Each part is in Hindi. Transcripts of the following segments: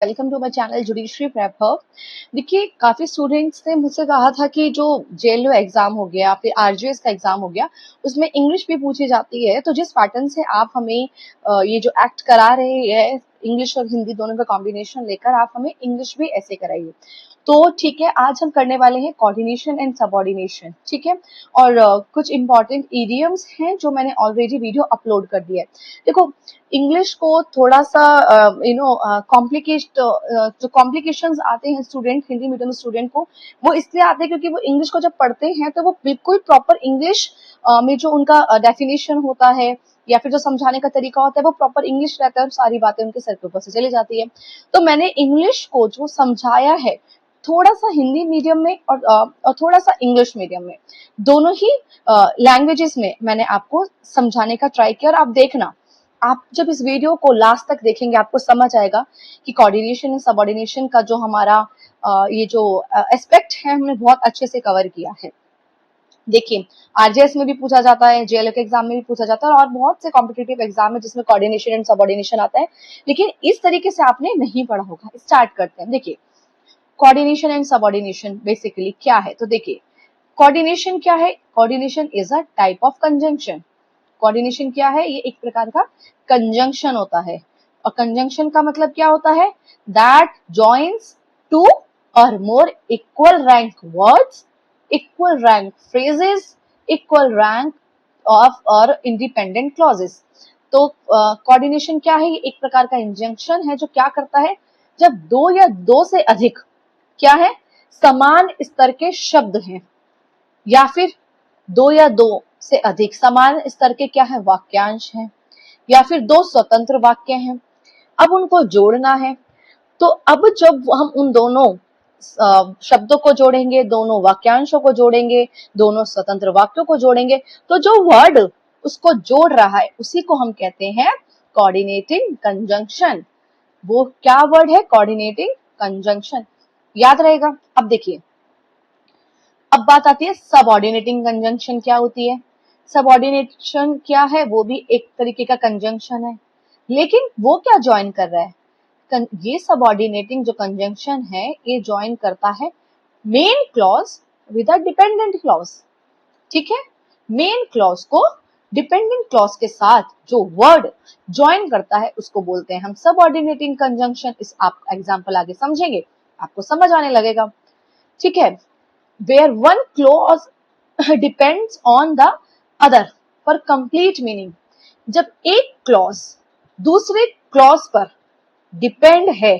Welcome to my channel judiciary prep hub. देखिए, काफी स्टूडेंट्स ने मुझसे कहा था कि जो जेएलओ एग्जाम हो गया फिर आरजीएस का एग्जाम हो गया उसमें इंग्लिश भी पूछी जाती है। तो जिस पैटर्न से आप हमें ये जो एक्ट करा रहे हैं इंग्लिश और हिंदी दोनों का कॉम्बिनेशन लेकर आप हमें इंग्लिश भी ऐसे कराइए। तो ठीक है, आज हम करने वाले हैं कोऑर्डिनेशन एंड सबऑर्डिनेशन। ठीक है, और कुछ इंपॉर्टेंट इडियम्स हैं जो मैंने ऑलरेडी वीडियो अपलोड कर दिया है। देखो, इंग्लिश को थोड़ा सा जो कॉम्प्लिकेशंस आते हैं स्टूडेंट हिंदी मीडियम स्टूडेंट को, वो इसलिए आते हैं क्योंकि वो इंग्लिश को जब पढ़ते हैं तो वो बिल्कुल प्रॉपर इंग्लिश में जो उनका डेफिनेशन होता है या फिर जो समझाने का तरीका होता है वो प्रॉपर इंग्लिश रहता है, सारी बातें उनके सर के ऊपर से चली जाती है। तो मैंने इंग्लिश को जो समझाया है थोड़ा सा हिंदी मीडियम में और थोड़ा सा इंग्लिश मीडियम में, दोनों ही लैंग्वेजेस में मैंने आपको समझाने का ट्राई किया। और आप देखना, आप जब इस वीडियो को लास्ट तक देखेंगे आपको समझ आएगा कि कोऑर्डिनेशन एंड सबऑर्डिनेशन का जो हमारा ये जो एस्पेक्ट है हमने बहुत अच्छे से कवर किया है। देखिए, आरजेएस में भी पूछा जाता है, जेएलओ के एग्जाम में भी पूछा जाता है और बहुत से कॉम्पिटिटिव एग्जाम है जिसमें कोऑर्डिनेशन एंड सबऑर्डिनेशन आता है, लेकिन इस तरीके से आपने नहीं पढ़ा होगा। स्टार्ट करते हैं। देखिए, कोऑर्डिनेशन एंड सबऑर्डिनेशन बेसिकली क्या है, तो देखिए कोऑर्डिनेशन क्या है। Coordination is a type of conjunction. Coordination क्या है, ये एक प्रकार का कंजंक्शन होता है। और कंजंक्शन का मतलब क्या होता है, दैट जॉइंस टू और मोर equal rank words, equal rank phrases, equal rank of और इंडिपेंडेंट क्लॉजेस। तो कोऑर्डिनेशन क्या है, ये एक प्रकार का इंजंक्शन है जो क्या करता है, जब दो या दो से अधिक क्या है, समान स्तर के शब्द हैं या फिर दो या दो से अधिक समान स्तर के क्या है, वाक्यांश हैं, या फिर दो स्वतंत्र वाक्य हैं, अब उनको जोड़ना है। तो अब जब हम उन दोनों शब्दों को जोड़ेंगे, दोनों वाक्यांशों को जोड़ेंगे, दोनों स्वतंत्र वाक्यों को जोड़ेंगे, तो जो वर्ड उसको जोड़ रहा है उसी को हम कहते हैं कोऑर्डिनेटिंग कंजंक्शन। वो क्या वर्ड है, कोऑर्डिनेटिंग कंजंक्शन, याद रहेगा। अब देखिए, अब बात आती है सबऑर्डिनेटिंग कंजंक्शन क्या होती है। सबऑर्डिनेशन क्या है, वो भी एक तरीके का कंजंक्शन है, लेकिन वो क्या ज्वाइन कर रहा है, ये सबऑर्डिनेटिंग जो कंजंक्शन है ये ज्वाइन करता है main clause with a dependent clause. ठीक है, मेन क्लॉज को डिपेंडेंट क्लॉज के साथ जो वर्ड ज्वाइन करता है उसको बोलते हैं हम सबऑर्डिनेटिंग कंजंक्शन। इस आप एग्जांपल आगे समझेंगे, आपको समझ आने लगेगा। ठीक है, where one clause depends on the other for complete meaning। जब एक क्लॉज दूसरे क्लॉज पर डिपेंड है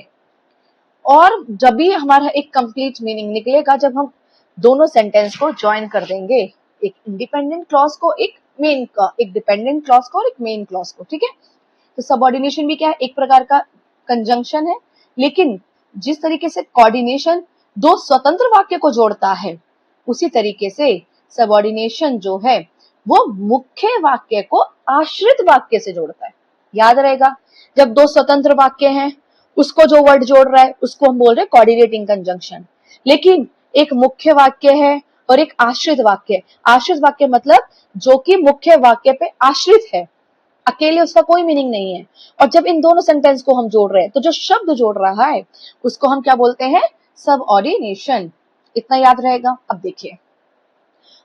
और जब भी हमारा एक कंप्लीट मीनिंग निकलेगा जब हम दोनों सेंटेंस को ज्वाइन कर देंगे, एक इंडिपेंडेंट क्लॉज को एक मेन का, एक डिपेंडेंट क्लॉज को और एक मेन क्लॉज को। ठीक है, तो सबऑर्डिनेशन भी क्या है, एक प्रकार का कंजंक्शन है, लेकिन जिस तरीके से कोऑर्डिनेशन दो स्वतंत्र वाक्य को जोड़ता है उसी तरीके से सबऑर्डिनेशन जो है वो मुख्य वाक्य को आश्रित वाक्य से जोड़ता है। याद रहेगा, जब दो स्वतंत्र वाक्य हैं उसको जो वर्ड जोड़ रहा है उसको हम बोल रहे हैं कोऑर्डिनेटिंग कंजंक्शन। लेकिन एक मुख्य वाक्य है और एक आश्रित वाक्य। आश्रित वाक्य मतलब जो कि मुख्य वाक्य पे आश्रित है, अकेले उसका कोई मीनिंग नहीं है। और जब इन दोनों सेंटेंस को हम जोड़ रहे हैं तो जो शब्द जोड़ रहा है उसको हम क्या बोलते हैं, सबऑर्डिनेशन। इतना याद रहेगा। अब देखिए,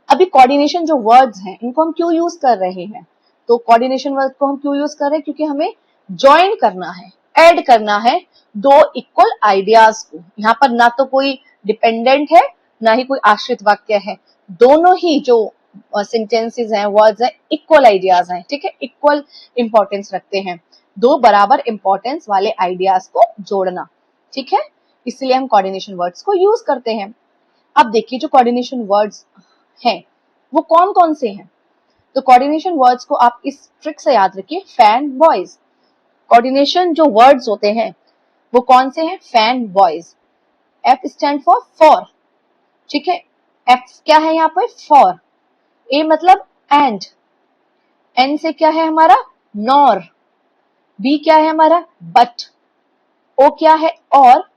अभी कोऑर्डिनेशन जो वर्ड्स हैं इनको हम क्यों यूज कर रहे हैं, तो कोऑर्डिनेशन वर्ड को हम क्यों यूज कर रहे हैं, क्योंकि हमें ज्वाइन करना है, ऐड करना है दो इक्वल आइडियाज को। यहाँ पर ना तो कोई डिपेंडेंट है ना ही कोई आश्रित वाक्य है, दोनों ही जो सेंटेंसेस हैं, वर्ड्स हैं, इक्वल आइडियाज हैं। ठीक है, इक्वल इंपॉर्टेंस रखते हैं, दो बराबर इंपॉर्टेंस वाले आइडियाज को जोड़ना। ठीक है, इसलिए हम कोऑर्डिनेशन वर्ड्स को यूज करते हैं। अब देखिए, जो कोऑर्डिनेशन वर्ड्स हैं वो कौन कौन से हैं, तो कोऑर्डिनेशन वर्ड्स को आप इस ट्रिक से याद रखिए, फैन बॉयज। कोऑर्डिनेशन जो वर्ड्स होते हैं वो कौन से हैं, fan boys. F stand for. ठीक है, एफ क्या है यहाँ पर, फॉर। ए मतलब एंड, एन से क्या है हमारा, नॉर। बी क्या है हमारा, बट। ओ क्या है, और।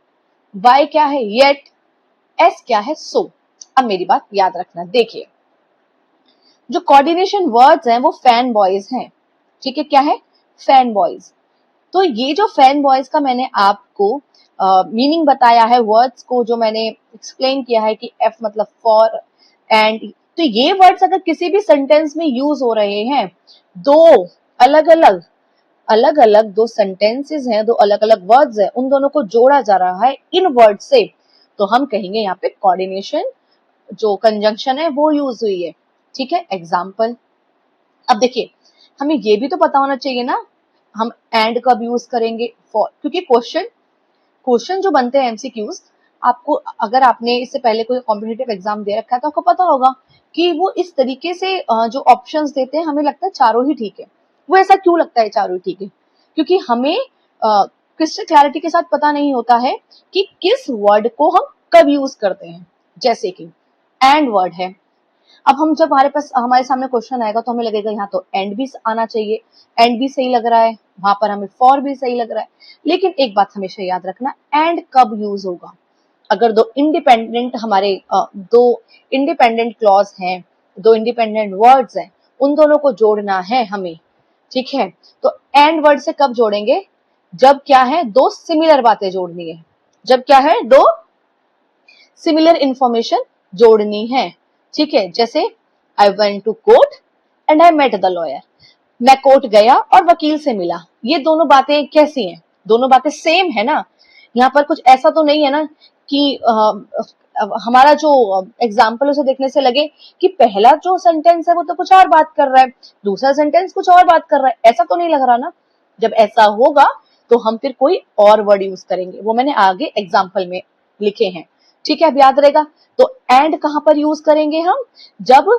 वाई क्या है, येट। एस क्या है, सो। अब मेरी बात याद रखना, देखिए जो कोऑर्डिनेशन वर्ड्स हैं वो फैन बॉयज हैं। ठीक है, क्या है, फैन बॉयज। तो ये जो फैन बॉयज का मैंने आपको मीनिंग बताया है वर्ड्स को, जो मैंने एक्सप्लेन किया है कि एफ मतलब फॉर एंड, तो ये वर्ड्स अगर किसी भी सेंटेंस में यूज हो रहे हैं, दो अलग अलग दो सेंटेंसेस हैं, दो अलग अलग वर्ड्स हैं, उन दोनों को जोड़ा जा रहा है इन वर्ड से, तो हम कहेंगे यहाँ पे कोऑर्डिनेशन, जो कंजंक्शन है वो यूज हुई है। ठीक है, एग्जाम्पल। अब देखिए, हमें ये भी तो पता होना चाहिए ना हम एंड कब यूज करेंगे फॉर, क्योंकि क्वेश्चन जो बनते हैं एमसीक्यूज, आपको अगर आपने इससे पहले कोई कॉम्पिटिटिव एग्जाम दे रखा है तो आपको पता होगा कि वो इस तरीके से जो ऑप्शंस देते हैं, हमें लगता है चारों ही ठीक है। वो ऐसा क्यों लगता है चारों ही ठीक है? क्योंकि हमें क्रिस्टल क्लैरिटी के साथ पता नहीं होता है कि किस वर्ड को हम कब यूज करते हैं। जैसे कि एंड वर्ड है, अब हम जब हमारे सामने क्वेश्चन आएगा तो हमें लगेगा यहाँ तो एंड भी आना चाहिए, एंड भी सही लग रहा है, वहां पर हमें फॉर भी सही लग रहा है। लेकिन एक बात हमेशा याद रखना, एंड कब यूज होगा? अगर दो इंडिपेंडेंट क्लॉज हैं, दो इंडिपेंडेंट वर्ड्स हैं, उन दोनों को जोड़ना है हमें। ठीक है, तो एंड वर्ड से कब जोड़ेंगे? जब क्या है, दो सिमिलर बातें जोड़नी है, जब क्या है, दो सिमिलर इंफॉर्मेशन जोड़नी है। ठीक है, जैसे I went to court and I met the lawyer, मैं कोर्ट गया और वकील से मिला। ये दोनों बातें कैसी हैं? दोनों बातें सेम है ना। यहाँ पर कुछ ऐसा तो नहीं है ना कि हमारा जो एग्जाम्पल उसे देखने से लगे कि पहला जो सेंटेंस है वो तो कुछ और बात कर रहा है, दूसरा सेंटेंस कुछ और बात कर रहा है, ऐसा तो नहीं लग रहा ना। जब ऐसा होगा तो हम फिर कोई और वर्ड यूज करेंगे, वो मैंने आगे एग्जाम्पल में लिखे हैं। ठीक है, अब याद रहेगा। तो एंड कहां पर यूज करेंगे हम? जब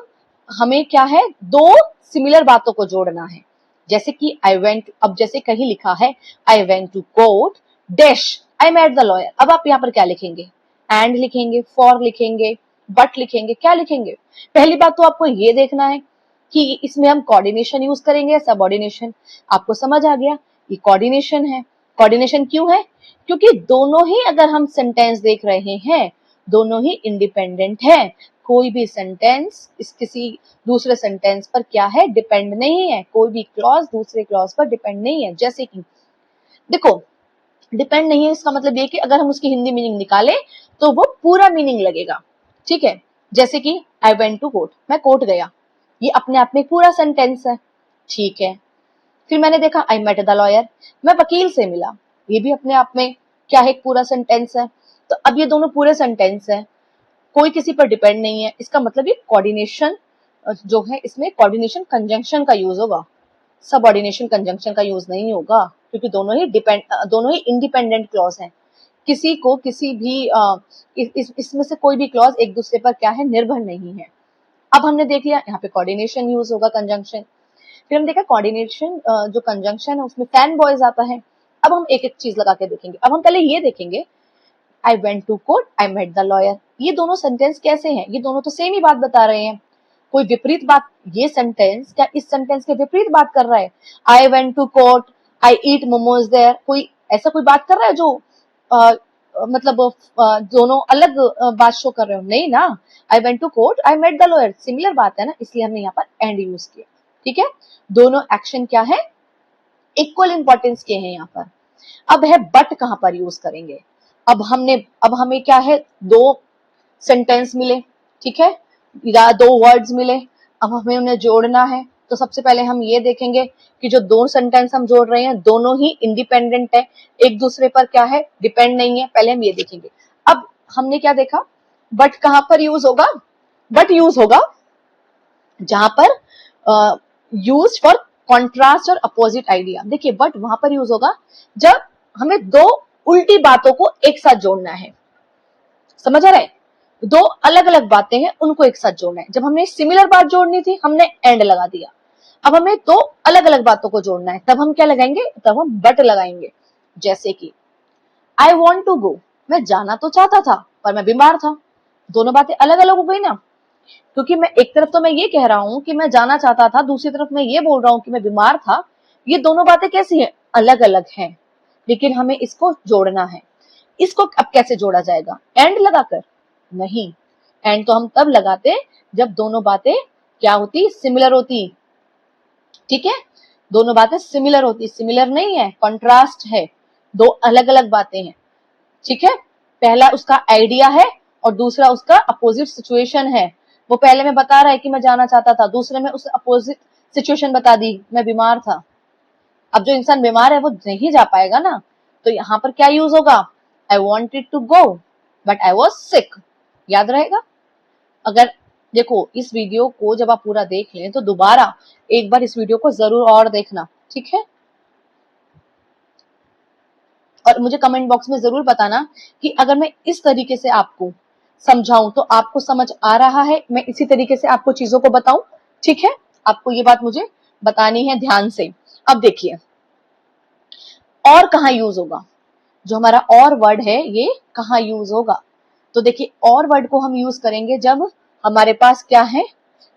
हमें क्या है, दो सिमिलर बातों को जोड़ना है। जैसे कि आई वेंट, अब जैसे कहीं लिखा है I went to court dash I met the lawyer, अब आप यहाँ पर क्या लिखेंगे? एंड लिखेंगे, फॉर लिखेंगे, बट लिखेंगे, क्या लिखेंगे? पहली बात तो आपको ये देखना है कि इसमें हम कोऑर्डिनेशन यूज करेंगे या सबऑर्डिनेशन। आपको समझ आ गया, ये कोऑर्डिनेशन है। कोऑर्डिनेशन क्यों है? क्योंकि दोनों ही, अगर हम सेंटेंस देख रहे हैं, दोनों ही इंडिपेंडेंट है। कोई भी सेंटेंस इस किसी दूसरे सेंटेंस पर क्या है, डिपेंड नहीं है। कोई भी क्लॉज दूसरे क्लॉज पर डिपेंड नहीं है। जैसे कि देखो, डिपेंड नहीं है इसका मतलब ये कि अगर हम उसकी हिंदी मीनिंग निकाले तो वो पूरा मीनिंग लगेगा। ठीक है, जैसे कि आई वेंट टू कोर्ट, मैं कोर्ट गया, ये अपने आप में पूरा सेंटेंस है। ठीक है, फिर मैंने देखा आई मेट द लॉयर, मैं वकील से मिला, ये भी अपने आप में क्या है, एक पूरा सेंटेंस है। तो अब ये दोनों पूरे सेंटेंस है, कोई किसी पर डिपेंड नहीं है। इसका मतलब ये कोऑर्डिनेशन जो है, इसमें कोऑर्डिनेशन कंजंक्शन का यूज होगा, सबऑर्डिनेशन कंजंक्शन का यूज नहीं होगा, क्योंकि दोनों ही इंडिपेंडेंट क्लॉज हैं। किसी को किसी भी इसमें से कोई भी क्लॉज एक दूसरे पर क्या है, निर्भर नहीं है। अब हमने देख लिया यहाँ पे कोऑर्डिनेशन यूज होगा, कंजंक्शन। फिर हम देखा कोऑर्डिनेशन जो कंजंक्शन है उसमें फैन बॉयज आता है। अब हम एक एक चीज लगा के देखेंगे। अब हम पहले ये देखेंगे, I went to court I met the lawyer, ये दोनों सेंटेंस कैसे हैं? ये दोनों तो सेम ही बात बता रहे हैं। कोई विपरीत बात, ये सेंटेंस क्या इस सेंटेंस के विपरीत बात कर रहा है? I went to court I eat momos there, कोई ऐसा कोई बात कर रहा है जो मतलब दोनों अलग बात शो कर रहे हो? नहीं ना। I went to court I met the lawyer, similar बात है ना, इसलिए हमने यहाँ पर एंड यूज किया। ठीक है, दोनों एक्शन क्या है, इक्वल इंपॉर्टेंस के हैं यहाँ पर। अब है बट, कहां पर यूज करेंगे? अब हमें क्या है, दो सेंटेंस मिले, ठीक है, या दो वर्ड्स मिले, अब हमें उन्हें जोड़ना है। तो सबसे पहले हम ये देखेंगे कि जो दो सेंटेंस हम जोड़ रहे हैं दोनों ही इंडिपेंडेंट है, एक दूसरे पर क्या है, डिपेंड नहीं है। पहले हम ये देखेंगे। अब हमने क्या देखा, बट कहां पर यूज होगा? बट यूज होगा जहां पर यूज फॉर कॉन्ट्रास्ट और अपोजिट आइडिया। देखिए, बट वहां पर यूज होगा जब हमें दो उल्टी बातों को एक साथ जोड़ना है। समझ आ रहा है? दो अलग अलग बातें हैं, उनको एक साथ जोड़ना है। जब हमने सिमिलर बात जोड़नी थी हमने एंड लगा दिया। अब हमें दो अलग अलग बातों को जोड़ना है, तब हम क्या लगाएंगे, तब हम बट लगाएंगे। जैसे कि आई वॉन्ट टू गो, मैं जाना तो चाहता था पर मैं बीमार था। दोनों बातें अलग अलग हो गई ना, क्योंकि मैं एक तरफ तो मैं ये कह रहा हूं कि मैं जाना चाहता था, दूसरी तरफ मैं ये बोल रहा हूं कि मैं बीमार था। ये दोनों बातें कैसी हैं, अलग अलग हैं, लेकिन हमें इसको जोड़ना है। इसको अब कैसे जोड़ा जाएगा, एंड लगाकर? नहीं, एंड तो हम तब लगाते जब दोनों बातें क्या होती, सिमिलर होती। ठीक है, दोनों बातें सिमिलर होती, सिमिलर नहीं है, कॉन्ट्रास्ट है, दो अलग अलग बातें हैं। ठीक है, पहला उसका आइडिया है और दूसरा उसका अपोजिट सिचुएशन है। वो पहले में बता रहा है कि मैं जाना चाहता था, दूसरे में उसे अपोजिट सिचुएशन बता दी, मैं बीमार था। अब जो इंसान बीमार है वो नहीं जा पाएगा ना, तो यहाँ पर क्या यूज होगा, I wanted to go but I was sick. याद रहेगा। अगर देखो इस वीडियो को जब आप पूरा देख लें तो दोबारा एक बार इस वीडियो को जरूर और देखना, ठीक है। और मुझे कमेंट बॉक्स में जरूर बताना कि अगर मैं इस तरीके से आपको समझाऊं तो आपको समझ आ रहा है, मैं इसी तरीके से आपको चीजों को बताऊं, ठीक है। आपको ये बात मुझे बतानी है ध्यान से। अब देखिए और कहाँ यूज होगा, जो हमारा और वर्ड है ये कहाँ यूज होगा। तो देखिए और वर्ड को हम यूज करेंगे जब हमारे पास क्या है,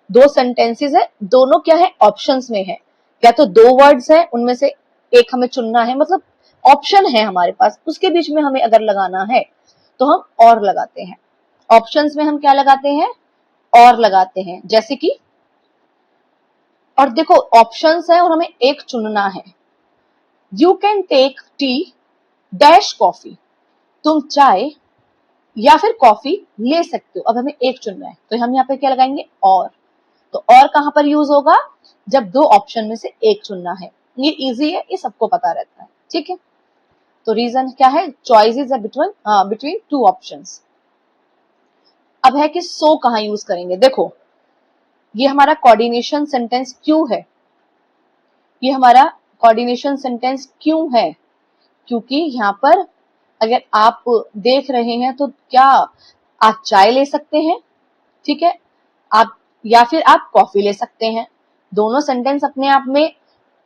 दो सेंटेंसेस है, दोनों क्या है, ऑप्शंस में है। या तो दो वर्ड्स है, उनमें से एक हमें चुनना है, मतलब ऑप्शन है हमारे पास, उसके बीच में हमें अगर लगाना है तो हम और लगाते हैं। ऑप्शंस में हम क्या लगाते हैं, और लगाते हैं। जैसे कि, और देखो ऑप्शंस है और हमें एक चुनना है। You can take tea dash coffee, तुम चाय या फिर कॉफी ले सकते हो। अब हमें एक चुनना है तो हम यहाँ पे क्या लगाएंगे, और। तो और कहां पर यूज होगा, जब दो ऑप्शन में से एक चुनना है। ये इजी है, ये सबको पता रहता है, ठीक है। तो रीजन क्या है, चॉइसेस है बिटवीन बिटवीन टू ऑप्शंस। अब है कि सो कहां यूज करेंगे। देखो ये हमारा कोऑर्डिनेशन सेंटेंस क्यों है, ये हमारा कोऑर्डिनेशन सेंटेंस क्यों है, क्योंकि यहाँ पर अगर आप देख रहे हैं तो क्या आप चाय ले सकते हैं, ठीक है, आप या फिर आप कॉफी ले सकते हैं। दोनों सेंटेंस अपने आप में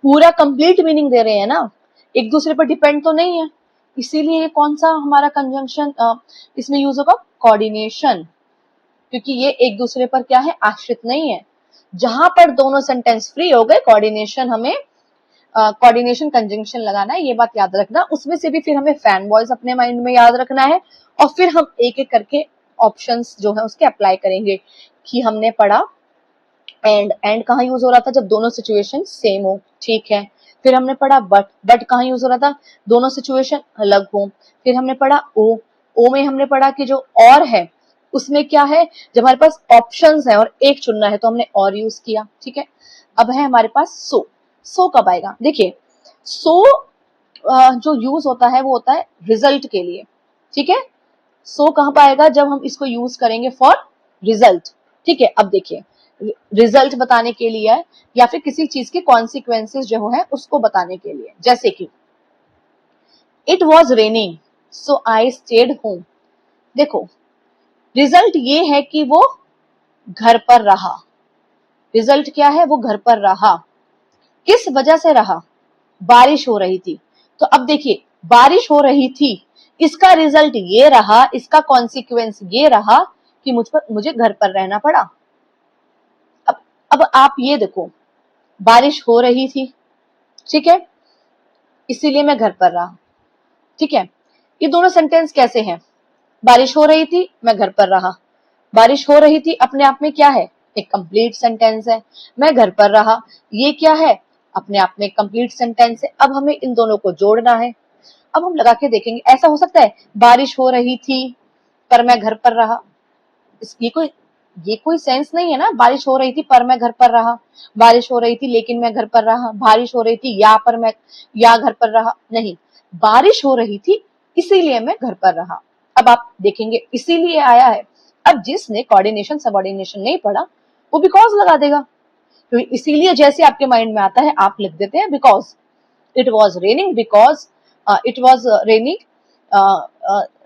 पूरा कंप्लीट मीनिंग दे रहे हैं ना, एक दूसरे पर डिपेंड तो नहीं है। इसीलिए ये कौन सा हमारा कंजंक्शन इसमें यूज होगा, कोऑर्डिनेशन, क्योंकि ये एक दूसरे पर क्या है, आश्रित नहीं है। जहां पर दोनों सेंटेंस फ्री हो गए, कोऑर्डिनेशन हमें कोऑर्डिनेशन कंजंक्शन लगाना है, ये बात याद रखना। उसमें से भी फिर हमें फैन वॉइस अपने माइंड में याद रखना है और फिर हम एक एक करके ऑप्शंस जो है उसके अप्लाई करेंगे। कि हमने पढ़ा एंड कहाँ यूज हो रहा था, जब दोनों सिचुएशन सेम हो, ठीक है। फिर हमने पढ़ा बट कहाँ यूज हो रहा था, दोनों सिचुएशन अलग हो। फिर हमने पढ़ा ओ में हमने पढ़ा कि जो और है उसमें क्या है, जब हमारे पास ऑप्शंस है और एक चुनना है तो हमने और यूज किया, ठीक है। अब है हमारे पास सो कब आएगा, देखिए सो जो यूज होता है वो होता है रिजल्ट के लिए, ठीक है। सो कहां पाएगा, जब हम इसको यूज करेंगे फॉर रिजल्ट, ठीक है। अब देखिए रिजल्ट बताने के लिए या फिर किसी चीज के कॉन्सिक्वेंसेस जो है उसको बताने के लिए। जैसे कि it was raining so I stayed home. देखो रिजल्ट ये है कि वो घर पर रहा, रिजल्ट क्या है, वो घर पर रहा। किस वजह से रहा, बारिश हो रही थी। तो अब देखिए बारिश हो रही थी, इसका रिजल्ट ये रहा, इसका कॉन्सिक्वेंस ये रहा कि मुझे घर पर रहना पड़ा। अब आप ये देखो, बारिश हो रही थी, ठीक है, इसीलिए मैं घर पर रहा, ठीक है। ये दोनों सेंटेंस कैसे हैं, बारिश हो रही थी मैं घर पर रहा, बारिश हो रही थी अपने आप में क्या है, एक कंप्लीट सेंटेंस है। मैं घर पर रहा, ये क्या है, अपने आप में कंप्लीट सेंटेंस है। अब हमें इन दोनों को जोड़ना है। अब हम लगा के देखेंगे, ऐसा हो सकता है बारिश हो रही थी पर मैं घर पर रहा, ये कोई सेंस नहीं है ना। बारिश हो रही थी पर मैं घर पर रहा, बारिश हो रही थी लेकिन मैं घर पर रहा, बारिश हो रही थी या पर मैं या घर पर रहा, नहीं, बारिश हो रही थी इसीलिए मैं घर पर रहा। अब आप देखेंगे इसीलिए आया है। अब जिसने कोऑर्डिनेशन सबऑर्डिनेशन नहीं पढ़ा वो बिकॉज लगा देगा, तो इसीलिए जैसे आपके माइंड में आता है आप लिख देते हैं because. It was raining because it was raining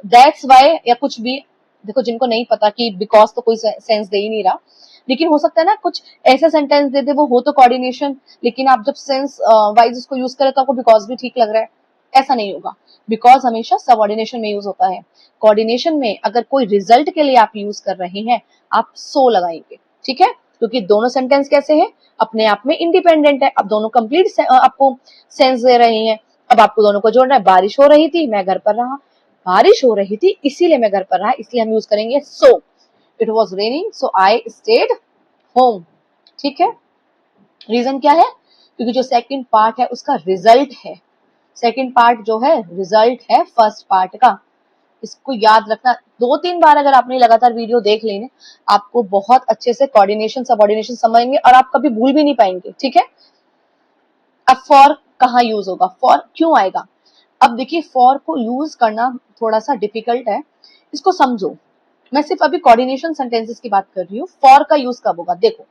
that's why, या कुछ भी। देखो जिनको नहीं पता कि बिकॉज तो कोई सेंस दे ही नहीं रहा, लेकिन हो सकता है ना कुछ ऐसा सेंटेंस दे दे वो हो तो कोऑर्डिनेशन, लेकिन आप जब सेंस वाइज उसको यूज करें तो आपको बिकॉज भी ठीक लग रहा है, ऐसा नहीं होगा। बिकॉज हमेशा सबऑर्डिनेशन में यूज होता है। कोऑर्डिनेशन में अगर कोई रिजल्ट के लिए आप यूज कर रहे हैं आप सो लगाएंगे, ठीक है, क्योंकि दोनों सेंटेंस कैसे हैं, अपने आप में इंडिपेंडेंट है। अब दोनों कंप्लीट आपको सेंस दे रहे हैं। अब आपको दोनों को जोड़ना है, बारिश हो रही थी मैं घर पर रहा, बारिश हो रही थी इसीलिए मैं घर पर रहा, इसलिए हम यूज करेंगे so. It was raining so I stayed home, ठीक है। रीजन क्या है, क्योंकि जो सेकंड पार्ट है उसका रिजल्ट है, सेकंड पार्ट जो है रिजल्ट है फर्स्ट पार्ट का। इसको याद रखना, 2-3 बार अगर आपने लगातार वीडियो देख ली ना, आपको बहुत अच्छे से कोऑर्डिनेशन सबऑर्डिनेशन समझेंगे और आप कभी भूल भी नहीं पाएंगे, ठीक है। अब फॉर कहाँ यूज होगा, फॉर क्यों आएगा? अब देखिए फॉर को यूज करना थोड़ा सा डिफिकल्ट है, इसको समझो। मैं सिर्फ अभी कोऑर्डिनेशन सेंटेंसेस की बात कर रही हूँ। फॉर का यूज कब होगा? देखो,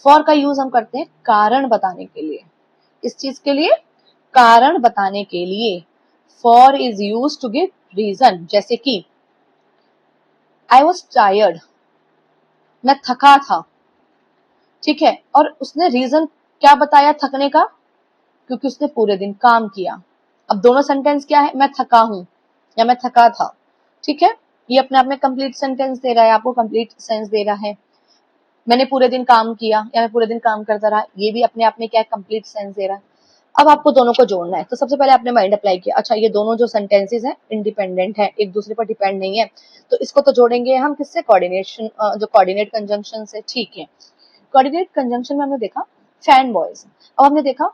फॉर का यूज हम करते हैं कारण बताने के लिए। इस चीज के लिए, कारण बताने के लिए for is use to give reason. जैसे कि आई वॉज टायर्ड, मैं थका था, ठीक है, और उसने रीजन क्या बताया थकने का? क्योंकि उसने पूरे दिन काम किया। अब दोनों सेंटेंस क्या है? मैं थका हूं या मैं थका था, ठीक है। ये अपने आप में कंप्लीट सेंटेंस दे रहा है, आपको कंप्लीट सेंस दे रहा है। मैंने पूरे दिन काम किया या मैं पूरे दिन काम करता रहा, ये भी अपने आप में क्या कंप्लीट सेंस दे रहा है। अब आपको दोनों को जोड़ना है, तो सबसे पहले आपने माइंड अप्लाई किया, अच्छा ये दोनों जो सेंटेंसेस हैं इंडिपेंडेंट है, एक दूसरे पर डिपेंड नहीं है, तो इसको तो जोड़ेंगे हम किससे? कोऑर्डिनेशन, जो कोऑर्डिनेट कंजंक्शन से, ठीक है। कोऑर्डिनेट कंजंक्शन में हमने देखा फैन बॉयज। अब हमने देखा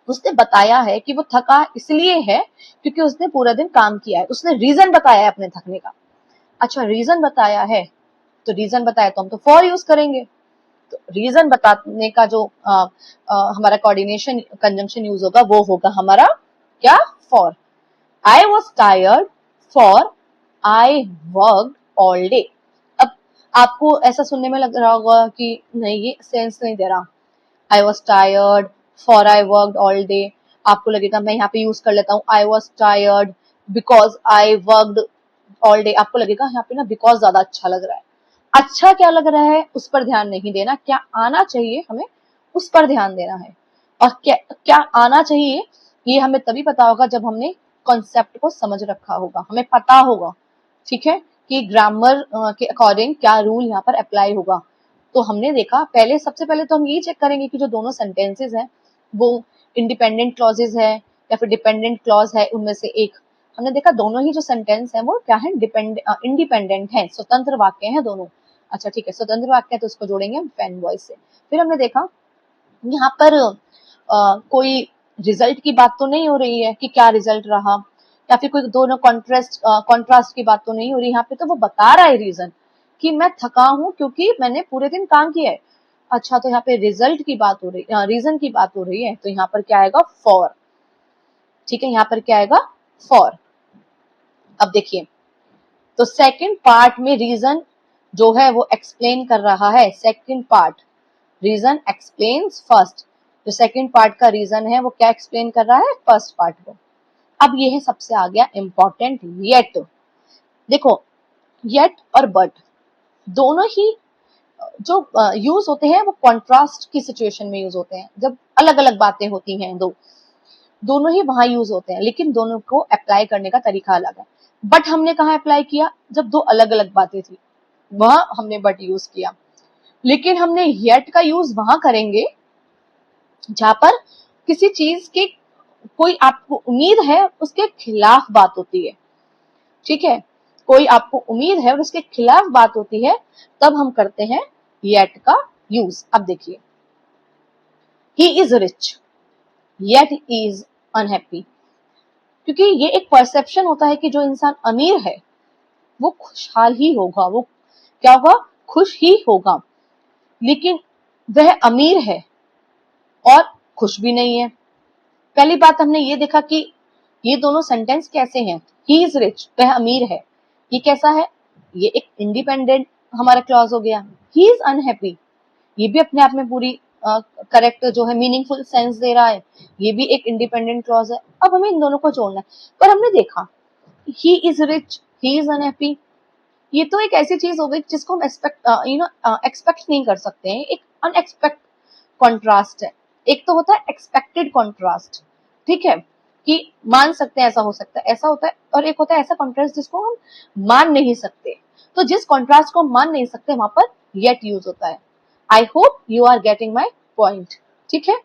उसने बताया है कि वो थका इसलिए है क्योंकि उसने पूरा दिन काम किया है, उसने रीजन बताया है अपने थकने का। अच्छा रीजन बताया है, तो रीजन बताया तो हम तो फॉर यूज करेंगे। तो रीजन बताने का जो हमारा कोऑर्डिनेशन कंजंक्शन यूज होगा वो होगा हमारा क्या? For. I was tired for I work all day. अब आपको ऐसा सुनने में लग रहा होगा कि नहीं ये सेंस नहीं दे रहा, आई was tired for I worked all day. आपको लगेगा मैं यहाँ पे यूज कर लेता हूँ आई was tired because I worked all day. आपको लगेगा यहाँ पे ना बिकॉज ज्यादा अच्छा लग रहा है। अच्छा क्या लग रहा है उस पर ध्यान नहीं देना, क्या आना चाहिए हमें उस पर ध्यान देना है। और क्या क्या आना चाहिए ये हमें तभी पता होगा जब हमने कॉन्सेप्ट को समझ रखा होगा, हमें पता होगा, ठीक है, कि ग्रामर के अकॉर्डिंग क्या रूल यहाँ पर अप्लाई होगा। तो हमने देखा पहले, सबसे पहले तो हम यही चेक करेंगे कि जो दोनों सेंटेंसेस हैं वो इंडिपेंडेंट क्लॉजेज है या फिर डिपेंडेंट क्लॉज है, उनमें से एक। हमने देखा दोनों ही जो सेंटेंस है वो क्या है? इंडिपेंडेंट है, स्वतंत्र वाक्य हैं दोनों। अच्छा ठीक है, स्वतंत्र वाक्य है तो उसको जोड़ेंगे हम फैन वॉइस से। फिर हमने देखा यहाँ पर कोई रिजल्ट की बात तो नहीं हो रही है कि क्या रिजल्ट रहा, या फिर कोई दोनों कॉन्ट्रास्ट की बात तो नहीं हो रही यहाँ पे, तो वो बता रहा है रीजन कि मैं थका हूं क्योंकि मैंने पूरे दिन काम किया है। अच्छा तो यहाँ पे रिजल्ट की बात हो रही, रीजन की बात हो रही है, तो यहाँ पर क्या आएगा? फॉर, ठीक है, यहाँ पर क्या आएगा? फॉर। अब देखिए, तो सेकंड पार्ट में रीजन जो है वो एक्सप्लेन कर रहा है, second part reason explains first. जो सेकंड पार्ट का रीजन है वो क्या एक्सप्लेन कर रहा है? फर्स्ट पार्ट को। अब ये है सबसे आ गया इंपॉर्टेंट येट। देखो येट और बट दोनों ही जो यूज होते हैं वो कॉन्ट्रास्ट की सिचुएशन में यूज होते हैं, जब अलग अलग बातें होती हैं दोनों ही वहां यूज होते हैं, लेकिन दोनों को अप्लाई करने का तरीका अलग है। बट हमने कहा अप्लाई किया? जब दो अलग अलग बातें थी वहां हमने बट यूज किया। लेकिन हमने येट का यूज वहां करेंगे जहां पर किसी चीज की कोई आपको उम्मीद है उसके खिलाफ बात होती है, ठीक है, कोई आपको उम्मीद है और उसके खिलाफ बात होती है, तब हम करते हैं येट का यूज। अब देखिए, ही is rich yet he is unhappy. क्योंकि ये एक परसेप्शन होता है कि जो इंसान अमीर है वो खुशहाल ही होगा, वो क्या होगा? खुश ही होगा। लेकिन वह अमीर है और खुश भी नहीं है। पहली बात हमने ये देखा कि ये दोनों सेंटेंस कैसे हैं? ही इज रिच, वह अमीर है, ये कैसा है? ये एक इंडिपेंडेंट हमारा क्लॉज हो गया। ही इज अनहैप्पी, ये भी अपने आप में पूरी करेक्ट जो है मीनिंगफुल सेंस दे रहा है, ये भी एक इंडिपेंडेंट क्लॉज है। अब हमें इन दोनों को जोड़ना है। पर हमने देखा ही is rich he is unhappy, ये तो एक ऐसी चीज हो गई जिसको हम एक्सपेक्ट नहीं कर सकते हैं, एक अनएक्सपेक्ट कॉन्ट्रास्ट है। एक तो होता है एक्सपेक्टेड कॉन्ट्रास्ट, ठीक है, कि मान सकते हैं ऐसा हो सकता है ऐसा होता है, और एक होता है ऐसा कॉन्ट्रास्ट जिसको हम मान नहीं सकते। तो जिस कॉन्ट्रास्ट को हम मान नहीं सकते वहां पर येट यूज होता है। I hope you are getting my point, ठीक है।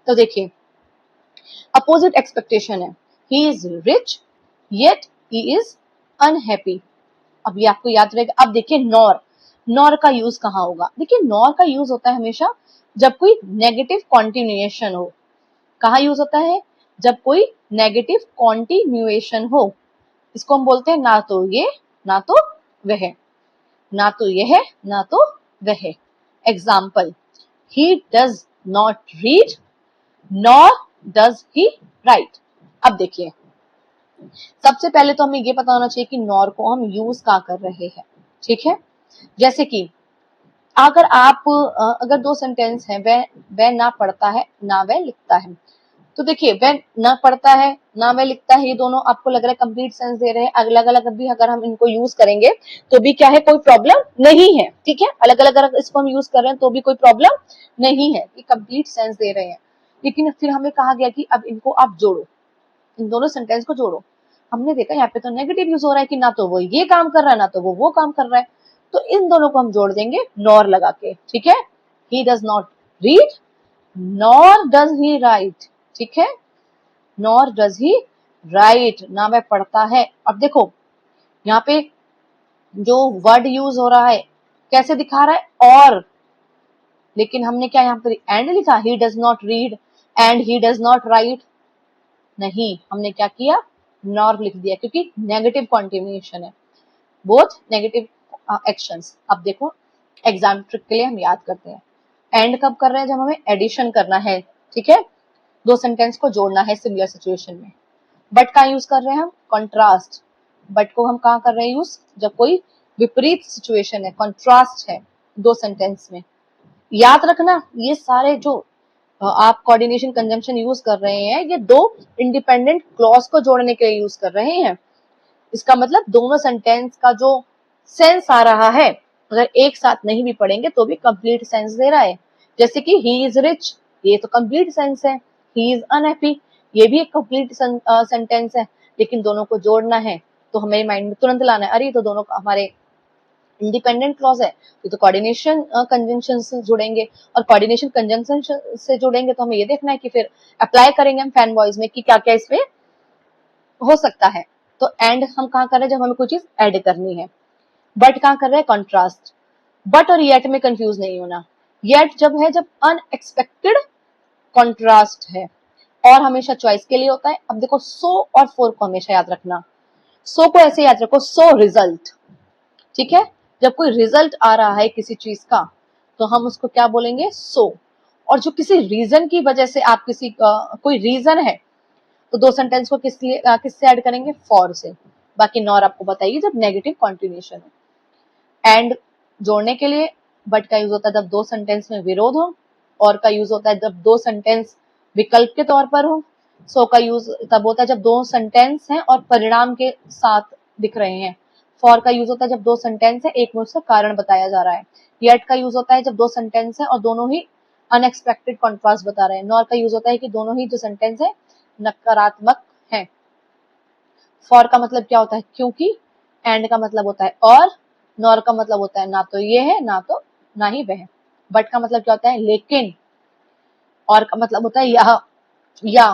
तो देखिए अपोजिट एक्सपेक्टेशन है, he is rich yet he is unhappy. अब ये आपको याद रहेगा। अब देखिए नॉर, नॉर का यूज कहाँ होगा? देखिए नॉर का यूज होता है हमेशा जब कोई नेगेटिव कॉन्टिन्यूएशन हो। कहाँ यूज होता है? जब कोई नेगेटिव कॉन्टिन्यूएशन हो। इसको हम बोलते हैं ना तो ये ना तो वह, ना तो यह ना तो वह। Example, he does not read nor does he right. अब देखिए, सबसे पहले तो हमें ये पता होना चाहिए कि नॉर को हम यूज कहाँ कर रहे हैं। ठीक है, जैसे कि अगर आप अगर दो सेंटेंस हैं, वह ना पढ़ता है ना वह लिखता है, तो देखिए वह ना पढ़ता है ना वह लिखता है, ये दोनों आपको लग रहा है कंप्लीट सेंस दे रहे हैं। अलग अलग भी अगर हम इनको यूज करेंगे तो भी क्या है, कोई प्रॉब्लम नहीं है। ठीक है, अलग अलग अगर इसको हम यूज कर रहे हैं तो भी कोई प्रॉब्लम नहीं है, ये कंप्लीट सेंस दे रहे हैं। लेकिन फिर हमें कहा गया कि अब इनको आप जोड़ो, इन दोनों सेंटेंस को जोड़ो। हमने देखा यहाँ पे तो नेगेटिव यूज हो रहा है कि ना तो वो ये काम कर रहा है ना तो वो काम कर रहा है, तो इन दोनों को हम जोड़ देंगे नॉर लगा के। ठीक है, he does not read nor does he right. ठीक है, नॉर डज ही राइट, ना वह पढ़ता है। अब देखो यहाँ पे जो वर्ड यूज हो रहा है कैसे दिखा रहा है, और, लेकिन हमने क्या यहाँ पर एंड लिखा, he does not read and he does not right, नहीं, हमने क्या किया, नॉर लिख दिया, क्योंकि नेगेटिव कॉन्टिन्यूएशन है, बोथ नेगेटिव एक्शंस। अब देखो एग्जाम ट्रिक के लिए हम याद करते हैं, एंड कब कर रहे हैं, जब हमें एडिशन करना है। ठीक है, दो सेंटेंस को जोड़ना है सिमिलर सिचुएशन में। बट का यूज कर रहे हैं हम, कॉन्ट्रास्ट। बट को हम कहाँ कर रहे हैं यूज, जब कोई विपरीत सिचुएशन है, कॉन्ट्रास्ट है दो सेंटेंस में। याद रखना, ये सारे जो आप कोऑर्डिनेशन कंजंक्शन यूज कर रहे हैं, ये दो इंडिपेंडेंट क्लॉज को जोड़ने के लिए यूज कर रहे हैं। इसका मतलब दोनों सेंटेंस का जो सेंस आ रहा है, अगर एक साथ नहीं भी पढ़ेंगे तो भी कंप्लीट सेंस दे रहा है। जैसे कि ही इज रिच, ये तो कंप्लीट सेंस है। ही इज अनहैप्पी, ये भी एक कंप्लीट सेंटेंस है, लेकिन दोनों को जोड़ना है तो हमें माइंड में तुरंत लाना है, अरे तो दोनों हमारे इंडिपेंडेंट क्लॉज है, तो कोऑर्डिनेशन कंजंक्शन से जुड़ेंगे, और कोऑर्डिनेशन कंजंक्शन से जुड़ेंगे तो हमें ये देखना है कि फिर अप्लाई करेंगे हम फैन बॉयज में कि क्या क्या इसमें हो सकता है। तो एंड हम कहाँ कर रहे हैं, जब हमें कोई चीज ऐड करनी है। बट कहाँ कर रहे हैं, कॉन्ट्रास्ट। बट और येट में कंफ्यूज नहीं होना, येट जब है जब अनएक्सपेक्टेड कॉन्ट्रास्ट है, और हमेशा चॉइस के लिए होता है। अब देखो सो और फोर को हमेशा याद रखना, सो को ऐसे याद रखो, सो रिजल्ट। ठीक है, जब कोई रिजल्ट आ रहा है किसी चीज का तो हम उसको क्या बोलेंगे, सो। और जो किसी रीजन की वजह से आप किसी कोई रीजन है, तो दो सेंटेंस को किससे ऐड करेंगे, फॉर से। बाकी नॉर आपको बताइए जब नेगेटिव कॉन्टिन्यूएशन है। एंड जोड़ने के लिए बट का यूज होता है जब दो सेंटेंस में विरोध हो, और का यूज होता है जब दो सेंटेंस विकल्प के तौर पर हो। सो का यूज तब होता है जब दो सेंटेंस हैं और परिणाम के साथ दिख रहे हैं। फॉर का यूज होता है जब दो सेंटेंस है, एक में उसका कारण बताया जा रहा है। येट का यूज होता है जब दो सेंटेंस है और दोनों ही अनएक्सपेक्टेड कॉन्ट्रास्ट बता रहे हैं। नॉर का यूज होता है कि दोनों ही जो सेंटेंस है नकारात्मक है। फॉर का मतलब क्या होता है, क्योंकि। एंड का मतलब होता है और। नॉर का मतलब होता है ना तो ये है ना तो ना ही वह। बट का मतलब क्या होता है, लेकिन। और का मतलब होता है या।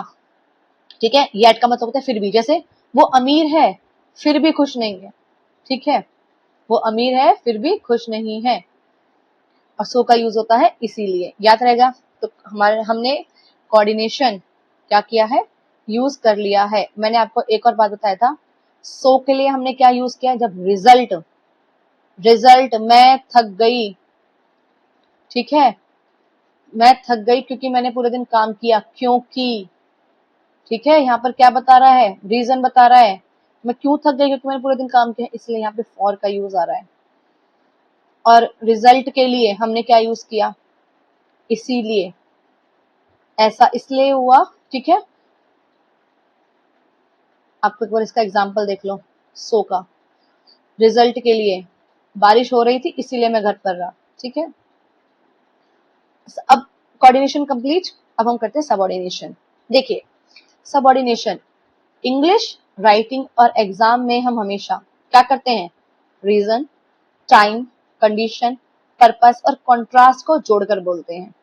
ठीक है, येट का मतलब होता है फिर भी, जैसे वो अमीर है फिर भी खुश नहीं है। ठीक है, वो अमीर है फिर भी खुश नहीं है। और सो का यूज होता है इसीलिए, याद रहेगा। तो हमने कोऑर्डिनेशन क्या किया है, यूज कर लिया है। मैंने आपको एक और बात बताया था, सो के लिए हमने क्या यूज किया, जब रिजल्ट, मैं थक गई। ठीक है, मैं थक गई क्योंकि मैंने पूरे दिन काम किया, क्योंकि। ठीक है, यहाँ पर क्या बता रहा है, रीजन बता रहा है, मैं क्यों थक गई, क्योंकि मैंने पूरे दिन काम किया, इसलिए यहाँ पे फॉर का यूज आ रहा है। और रिजल्ट के लिए हमने क्या यूज किया, इसीलिए, ऐसा इसलिए हुआ। ठीक है, आप एक बार इसका एग्जाम्पल देख लो, सो का। रिजल्ट के लिए बारिश हो रही थी इसीलिए मैं घर पर रहा। ठीक है, अब कोऑर्डिनेशन कंप्लीट। अब हम करते हैं सबऑर्डिनेशन। देखिए, सबऑर्डिनेशन इंग्लिश, राइटिंग और एग्जाम में हम हमेशा क्या करते हैं, रीजन, टाइम, कंडीशन, पर्पस और कॉन्ट्रास्ट को जोड़कर बोलते हैं।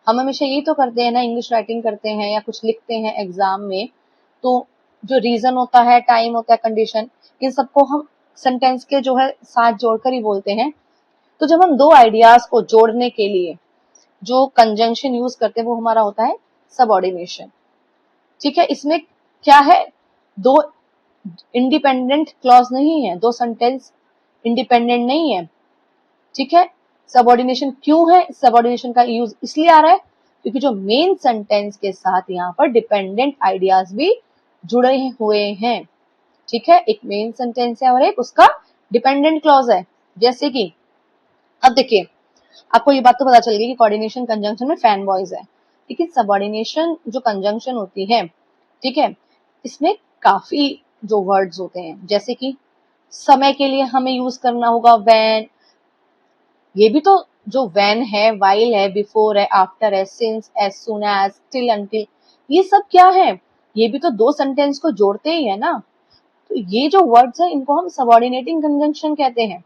हम हमेशा ये तो करते हैं ना, इंग्लिश राइटिंग करते हैं या कुछ लिखते हैं एग्जाम में, तो जो रीजन होता है, टाइम होता है, कंडीशन, इन सबको हम सेंटेंस के जो है साथ जोड़कर ही बोलते हैं। तो जब हम दो आइडियाज को जोड़ने के लिए जो कंजंक्शन यूज करते हैं वो हमारा होता है सबऑर्डिनेशन। ठीक है, इसमें क्या है, दो इंडिपेंडेंट क्लॉज नहीं है, दो सेंटेंस इंडिपेंडेंट नहीं है, ठीक है। सबऑर्डिनेशन क्यों है, सबऑर्डिनेशन का यूज इसलिए आ रहा है क्योंकि जो मेन सेंटेंस के साथ यहाँ पर डिपेंडेंट आइडियाज भी जुड़े हुए हैं, ठीक है। एक मेन सेंटेंस है और एक उसका डिपेंडेंट क्लॉज है। जैसे कि अब देखिए, आपको ये बात तो पता चल गई कि कोऑर्डिनेशन कंजंक्शन में फैन बॉयज है, लेकिन सबऑर्डिनेशन जो कंजंक्शन होती है, ठीक है, इसमें काफी जो वर्ड्स होते हैं, जैसे कि समय के लिए हमें यूज करना होगा व्हेन, ये भी तो जो व्हेन है, व्हाइल है, बिफोर है, आफ्टर है, since, as soon as, till, until, ये सब क्या है, ये भी तो दो सेंटेंस को जोड़ते ही है ना। तो ये जो वर्ड्स है इनको हम सबऑर्डिनेटिंग कंजंक्शन कहते हैं,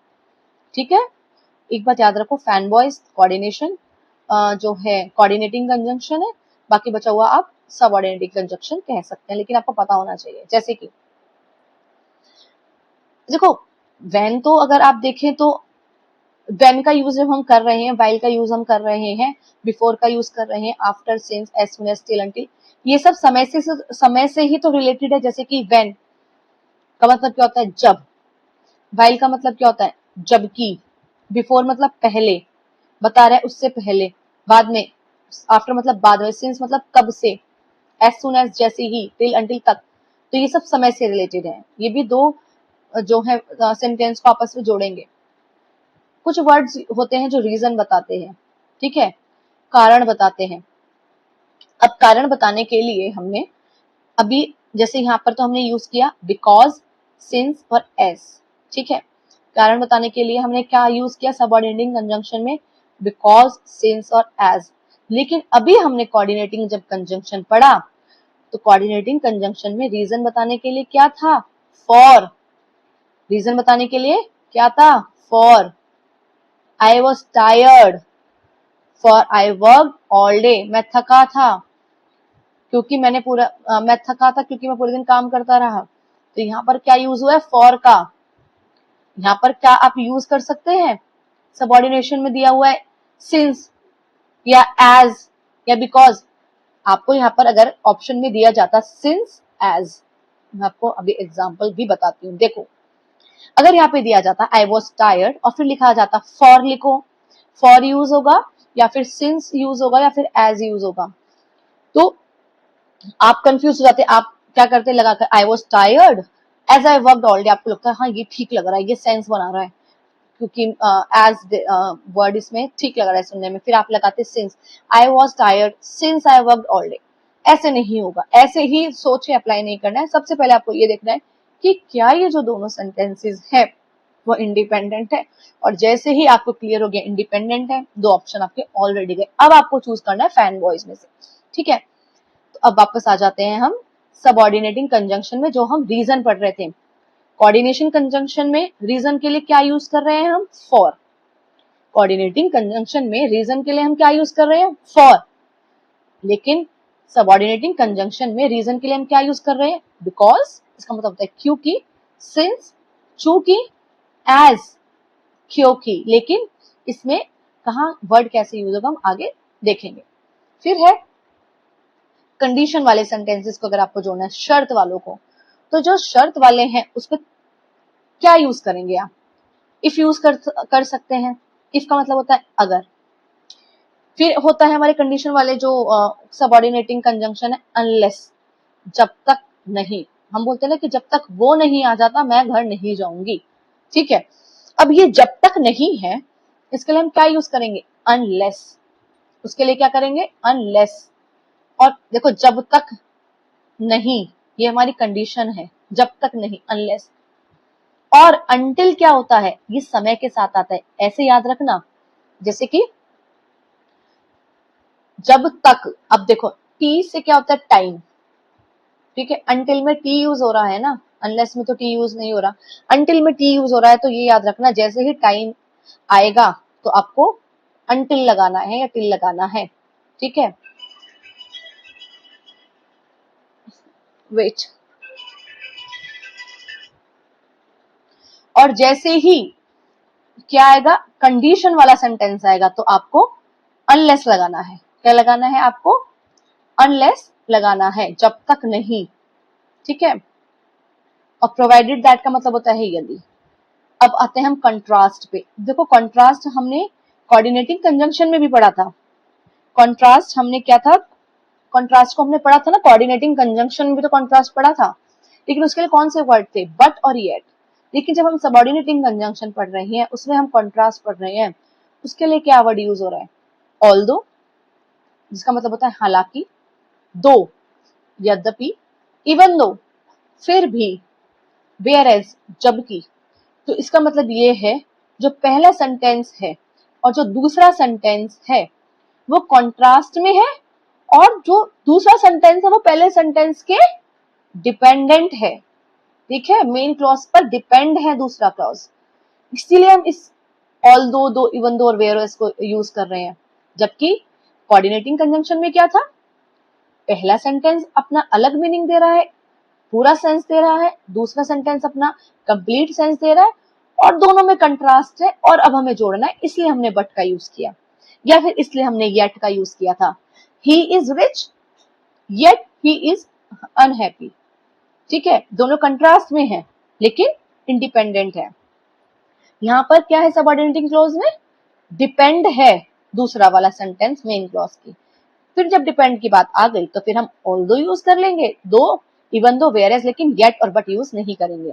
ठीक है। एक बात याद रखो, फैन बॉयज कोऑर्डिनेशन जो है कोऑर्डिनेटिंग कंजंक्शन है, बाकी बचा हुआ आप सबऑर्डिनेटिंग कंजंक्शन कह सकते हैं, लेकिन आपको पता होना चाहिए। जैसे कि देखो, व्हेन तो अगर आप देखें तो व्हेन का यूज जब हम कर रहे हैं, व्हाइल का यूज हम कर रहे हैं, बिफोर का यूज कर रहे हैं, after, since, as soon as, till, until, ये सब समय से ही तो रिलेटेड है। जैसे कि व्हेन का मतलब क्या होता है, जब, व्हाइल का मतलब क्या होता है, जबकि, बिफोर मतलब पहले, बता रहा है उससे पहले, बाद में, आफ्टर मतलब बाद में, सिंस मतलब कब से, एज सून एज जैसे ही, टिल अंटिल तक, तो ये सब समय से रिलेटेड है। ये भी दो जो है सेंटेंस को आपस में जोड़ेंगे। कुछ वर्ड्स होते हैं जो रीजन बताते हैं, ठीक है, कारण बताते हैं। अब कारण बताने के लिए हमने अभी जैसे यहाँ पर तो हमने यूज किया बिकॉज, सिंस और एज, ठीक है। कारण बताने के लिए हमने क्या यूज किया सबऑर्डिनेटिंग कंजंक्शन में, बिकॉज, सिंस और एज। लेकिन अभी हमने कोऑर्डिनेटिंग जब कंजंक्शन पढ़ा तो कोऑर्डिनेटिंग कंजंक्शन में रीजन बताने के लिए क्या था, फॉर, रीजन बताने के लिए क्या था, for, I was tired, for I work all day, मैं थका था क्योंकि मैं थका था क्योंकि मैं पूरे दिन काम करता रहा। तो यहाँ पर क्या यूज हुआ है, फॉर का। यहाँ पर क्या आप यूज कर सकते हैं, सबऑर्डिनेशन में दिया हुआ है सिंस या एज या बिकॉज। आपको यहाँ पर अगर ऑप्शन में दिया जाता सिंस एज, मैं आपको अभी एग्जाम्पल भी बताती हूँ। देखो, अगर यहाँ पे दिया जाता आई वॉज टायर्ड और फिर लिखा जाता फॉर, लिखो, फॉर यूज होगा या फिर सिंस यूज होगा या फिर एज यूज होगा, तो आप कंफ्यूज हो जाते, आप क्या करते लगाकर I was tired as I worked all day, आपको लगता है हाँ ये ठीक लग रहा है, ये सेंस बना रहा है क्योंकि एज वर्ड इसमें ठीक लग रहा है सुनने में, फिर आप लगाते since, I was tired since I worked all day. ऐसे नहीं होगा, ऐसे ही सोच के अप्लाई नहीं करना है। सबसे पहले आपको ये देखना है कि क्या ये जो दोनों सेंटेंसेस है वो इंडिपेंडेंट है, और जैसे ही आपको क्लियर हो गया इंडिपेंडेंट है, दो ऑप्शन आपके ऑलरेडी गए। अब आपको चूज करना है फैन बॉयज में से, ठीक है। तो अब वापस आ जाते हैं हम सबऑर्डिनेटिंग कंजंक्शन में, जो हम रीजन पढ़ रहे थे। कोऑर्डिनेशन कंजंक्शन में रीजन के लिए क्या यूज कर रहे हैं हम, फॉर। कोऑर्डिनेटिंग कंजंक्शन में रीजन के लिए हम क्या यूज कर रहे हैं, फॉर। लेकिन सबऑर्डिनेटिंग कंजंक्शन में रीजन के लिए हम क्या यूज कर रहे हैं, बिकॉज, इसका मतलब होता है क्योंकि, सिंस, चूंकि, एज, क्योंकि। लेकिन इसमें कहा वर्ड कैसे यूज होगा हम आगे देखेंगे। फिर है कंडीशन वाले सेंटेंसेस को अगर आपको जोड़ना है, शर्त वालों को, तो जो शर्त वाले हैं उस पर क्या यूज करेंगे आप, इफ यूज कर सकते हैं। इफ का मतलब होता है अगर। फिर होता है हमारे कंडीशन वाले जो सबऑर्डिनेटिंग कंजंक्शन है, अनलेस, जब तक नहीं। हम बोलते हैं ना कि जब तक वो नहीं आ जाता मैं घर नहीं जाऊंगी, ठीक है। अब ये जब तक नहीं है, इसके लिए हम क्या यूज करेंगे, अनलेस। उसके लिए क्या करेंगे, अनलेस। और देखो, जब तक नहीं ये हमारी कंडीशन है, जब तक नहीं, अनलेस। और अंटिल क्या होता है, ये समय के साथ आता है, ऐसे याद रखना। जैसे कि जब तक, अब देखो टी से क्या होता है, टाइम, ठीक है। अंटिल में टी यूज हो रहा है ना, अनलेस में तो टी यूज नहीं हो रहा, अंटिल में टी यूज हो रहा है। तो ये याद रखना, जैसे ही टाइम आएगा तो आपको अंटिल लगाना है या टिल लगाना है, ठीक है। वेट, और जैसे ही क्या आएगा, कंडीशन वाला सेंटेंस आएगा तो आपको अनलेस लगाना है। क्या लगाना है आपको, अनलेस लगाना है, जब तक नहीं, ठीक है। और प्रोवाइडेड दैट का मतलब होता है यदि। अब आते हैं हम कंट्रास्ट पे। देखो कंट्रास्ट हमने कोऑर्डिनेटिंग कंजंक्शन में भी पढ़ा था। कंट्रास्ट हमने क्या था, कंट्रास्ट को हमने पढ़ा था ना, कोऑर्डिनेटिंग कंजंक्शन में भी तो कंट्रास्ट पढ़ा था, लेकिन उसके लिए कौन से वर्ड थे, बट और येट। लेकिन जब हम सबऑर्डिनेटिंग कंजंक्शन पढ़ रहे हैं उसमें हम कंट्रास्ट पढ़ रहे हैं, उसके लिए क्या वर्ड यूज हो रहा है, ऑल्दो, जिसका मतलब होता है हालांकि, दो यद्यपि, इवन दो फिर भी, वेयर एज जबकि। तो इसका मतलब ये है जो पहला सेंटेंस है और जो दूसरा सेंटेंस है वो कॉन्ट्रास्ट में है, और जो दूसरा सेंटेंस है वो पहले सेंटेंस के डिपेंडेंट है। ठीक है, मेन क्लॉज पर डिपेंड है दूसरा क्लॉज, इसीलिए हम इस ऑल दो इवन दो और वेयर एज को यूज कर रहे हैं। जबकि कोऑर्डिनेटिंग कंजंक्शन में क्या था, पहला सेंटेंस अपना अलग मीनिंग दे रहा है, पूरा सेंस दे रहा है, दूसरा सेंटेंस अपना कंप्लीट सेंस दे रहा है, और दोनों में कंट्रास्ट है और अब हमें जोड़ना है, इसलिए हमने बट का यूज किया, या फिर इसलिए हमने येट का यूज किया था। ही is rich yet he is unhappy. ठीक है, दोनों कंट्रास्ट में है लेकिन इंडिपेंडेंट है। यहां पर क्या है सबऑर्डिनेटिंग क्लॉज में, डिपेंड है दूसरा वाला सेंटेंस मेन क्लॉज की। फिर जब डिपेंड की बात आ गई तो फिर हम ऑल्दो यूज कर लेंगे, though, even though, whereas, लेकिन गेट और बट यूज नहीं करेंगे।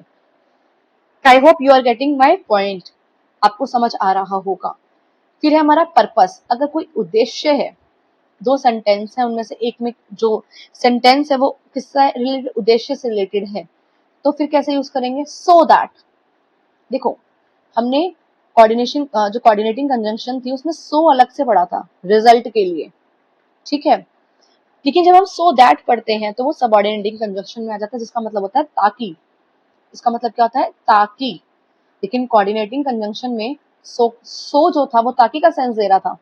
I hope you are getting my point, आपको समझ आ रहा होगा। फिर है हमारा पर्पस। अगर कोई उद्देश्य है, दो सेंटेंस है उनमें से एक में जो सेंटेंस है वो किससे रिलेटेड, उद्देश्य से रिलेटेड है, तो फिर कैसे यूज करेंगे, सो दैट। देखो हमने कोऑर्डिनेशन जो कोऑर्डिनेटिंग कंजंक्शन थी उसमें सो अलग से पढ़ा था रिजल्ट के लिए। ठीक है, लेकिन जब हम सो दैट पढ़ते हैं तो वो सबऑर्डिनेटिंग कंजंक्शन में आ जाता है, जिसका मतलब होता है ताकि। इसका मतलब क्या होता है, ताकि। लेकिन कोऑर्डिनेटिंग कंजंक्शन में सो जो था वो ताकि का सेंस दे रहा था,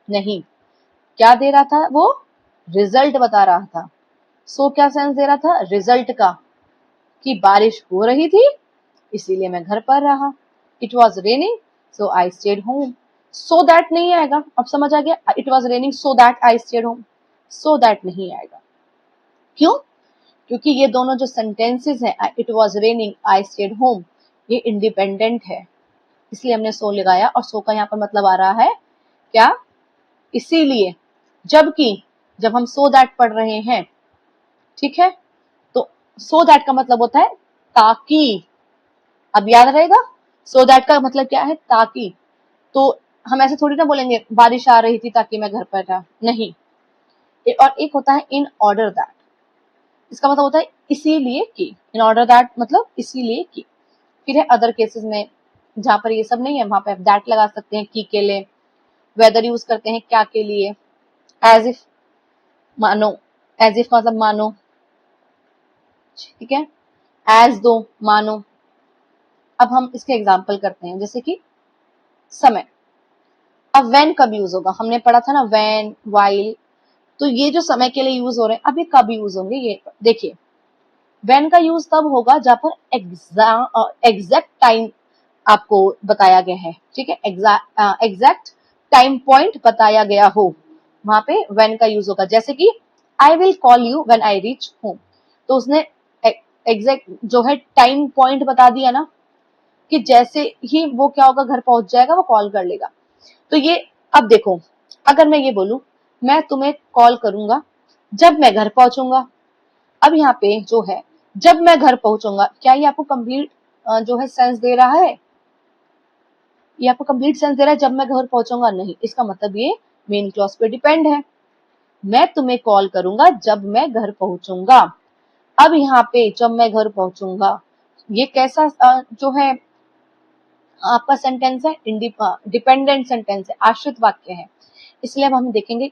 नहीं, क्या दे रहा था वो, रिजल्ट बता रहा था। सो क्या सेंस दे रहा था, रिजल्ट का, कि बारिश हो रही थी इसीलिए मैं घर पर रहा, it was raining so I stayed home. So that नहीं आएगा, अब समझ आ गया, it was raining so that I stayed home, so that नहीं आएगा। क्यों, क्योंकि ये दोनों जो सेंटेंसेस हैं, it was raining I stayed home, ये इंडिपेंडेंट है, इसलिए हमने सो लगाया। और सो का यहाँ पर मतलब आ रहा है क्या, इसीलिए। जबकि जब हम सो दैट पढ़ रहे हैं, ठीक है, तो सो दैट का मतलब होता है ताकि। अब याद रहेगा, सो दैट का मतलब क्या है, ताकि। तो हम ऐसे थोड़ी ना बोलेंगे बारिश आ रही थी ताकि मैं घर पर था, नहीं। और एक होता है इन ऑर्डर दैट, इसका मतलब होता है इसीलिए कि, इन ऑर्डर दैट मतलब इसीलिए कि। फिर है अदर केसेस में, जहां पर ये सब नहीं है वहां पे आप दैट लगा सकते हैं की के लिए, वेदर यूज करते हैं क्या के लिए, एज इफ, मानो, एज इफ मतलब मानो, ठीक है, एज दो मानो। अब हम इसके एग्जाम्पल करते हैं, जैसे कि समय। अब व्हेन कब यूज होगा, हमने पढ़ा था ना व्हेन, व्हाइल, तो ये जो समय के लिए यूज हो रहे हैं अब ये कब यूज होंगे, ये देखिए। व्हेन का यूज तब होगा जहां पर एग्जैक्ट टाइम आपको बताया गया है, ठीक है, एग्जैक्ट टाइम पॉइंट बताया गया हो, वहां पे व्हेन का यूज होगा। जैसे कि I will call you when I reach home, तो उसने एग्जैक्ट जो है टाइम पॉइंट बता दिया ना, कि जैसे ही वो क्या होगा, घर पहुंच जाएगा, वो कॉल कर लेगा। तो ये, अब देखो, अगर मैं ये बोलूं मैं तुम्हें कॉल करूंगा जब मैं घर पहुंचूंगा, अब यहाँ पे जो है जब मैं घर पहुंचूंगा, क्या ये आपको कंप्लीट जो है सेंस दे रहा है, ये आपको कंप्लीट सेंस दे रहा है जब मैं घर पहुंचूंगा, नहीं। इसका मतलब ये मेन क्लॉज पे डिपेंड है, मैं तुम्हें कॉल करूंगा जब मैं घर पहुंचूंगा। अब यहाँ पे जब मैं घर पहुंचूंगा, ये कैसा जो है आपका सेंटेंस है, डिपेंडेंट सेंटेंस है, आश्रित वाक्य है, इसलिए अब हम देखेंगे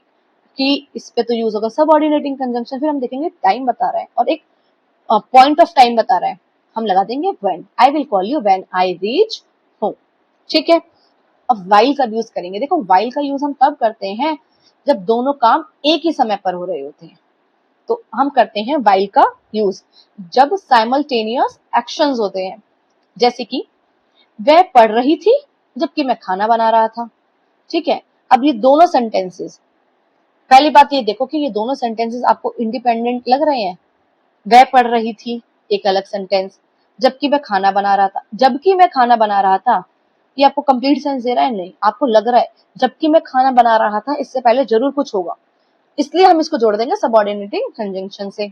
कि इस पे तो यूज होगा सबऑर्डिनेटिंग कंजंक्शन। फिर हम देखेंगे टाइम बता रहा है और एक पॉइंट ऑफ टाइम बता रहा है, हम लगा देंगे when, I will call you when I reach home. ठीक है, अब वाइल का यूज करेंगे। देखो वाइल का यूज हम तब करते हैं जब दोनों काम एक ही समय पर हो रहे होते हैं, तो हम करते हैं वाइल का यूज जब साइमल्टेनियस एक्शंस होते हैं। जैसे कि वह पढ़ रही थी जबकि मैं खाना बना रहा था। ठीक है, अब ये दोनों सेंटेंसेस, पहली बात ये देखो कि ये दोनों सेंटेंसेस आपको इंडिपेंडेंट लग रहे हैं। वह पढ़ रही थी एक अलग सेंटेंस, जबकि मैं खाना बना रहा था, जबकि मैं खाना बना रहा था, ये आपको कंप्लीट सेंस दे रहा है? नहीं, आपको लग रहा है जबकि मैं खाना बना रहा था, इससे पहले जरूर कुछ होगा, इसलिए हम इसको जोड़ देंगे सबऑर्डिनेटिंग कंजंक्शन से।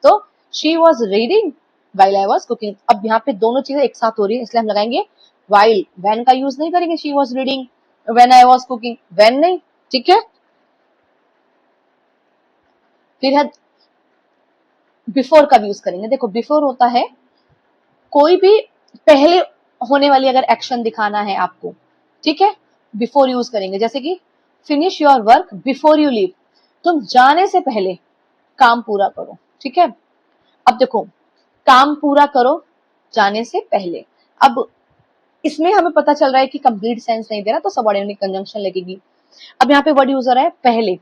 तो she was reading while I was cooking. अब यहाँ पे दोनों चीजें एक साथ हो रही है, इसलिए हम लगाएंगे वाइल, वैन का यूज नहीं करेंगे, she was reading when I was cooking, when नहीं, ठीक है। फिर है बिफोर का यूज करेंगे। देखो बिफोर होता है कोई भी पहले होने वाली अगर एक्शन दिखाना है आपको, ठीक है, बिफोर यूज करेंगे। जैसे कि finish your work before you leave, तुम जाने से पहले काम पूरा करो, ठीक है। अब देखो काम पूरा करो जाने से पहले, अब इसमें हमें पता चल रहा है कि कंप्लीट सेंस नहीं दे रहा, तो सबऑर्डिनेट कंजंक्शन लगेगी। अब यहाँ पे वर्ड यूजर है पहले,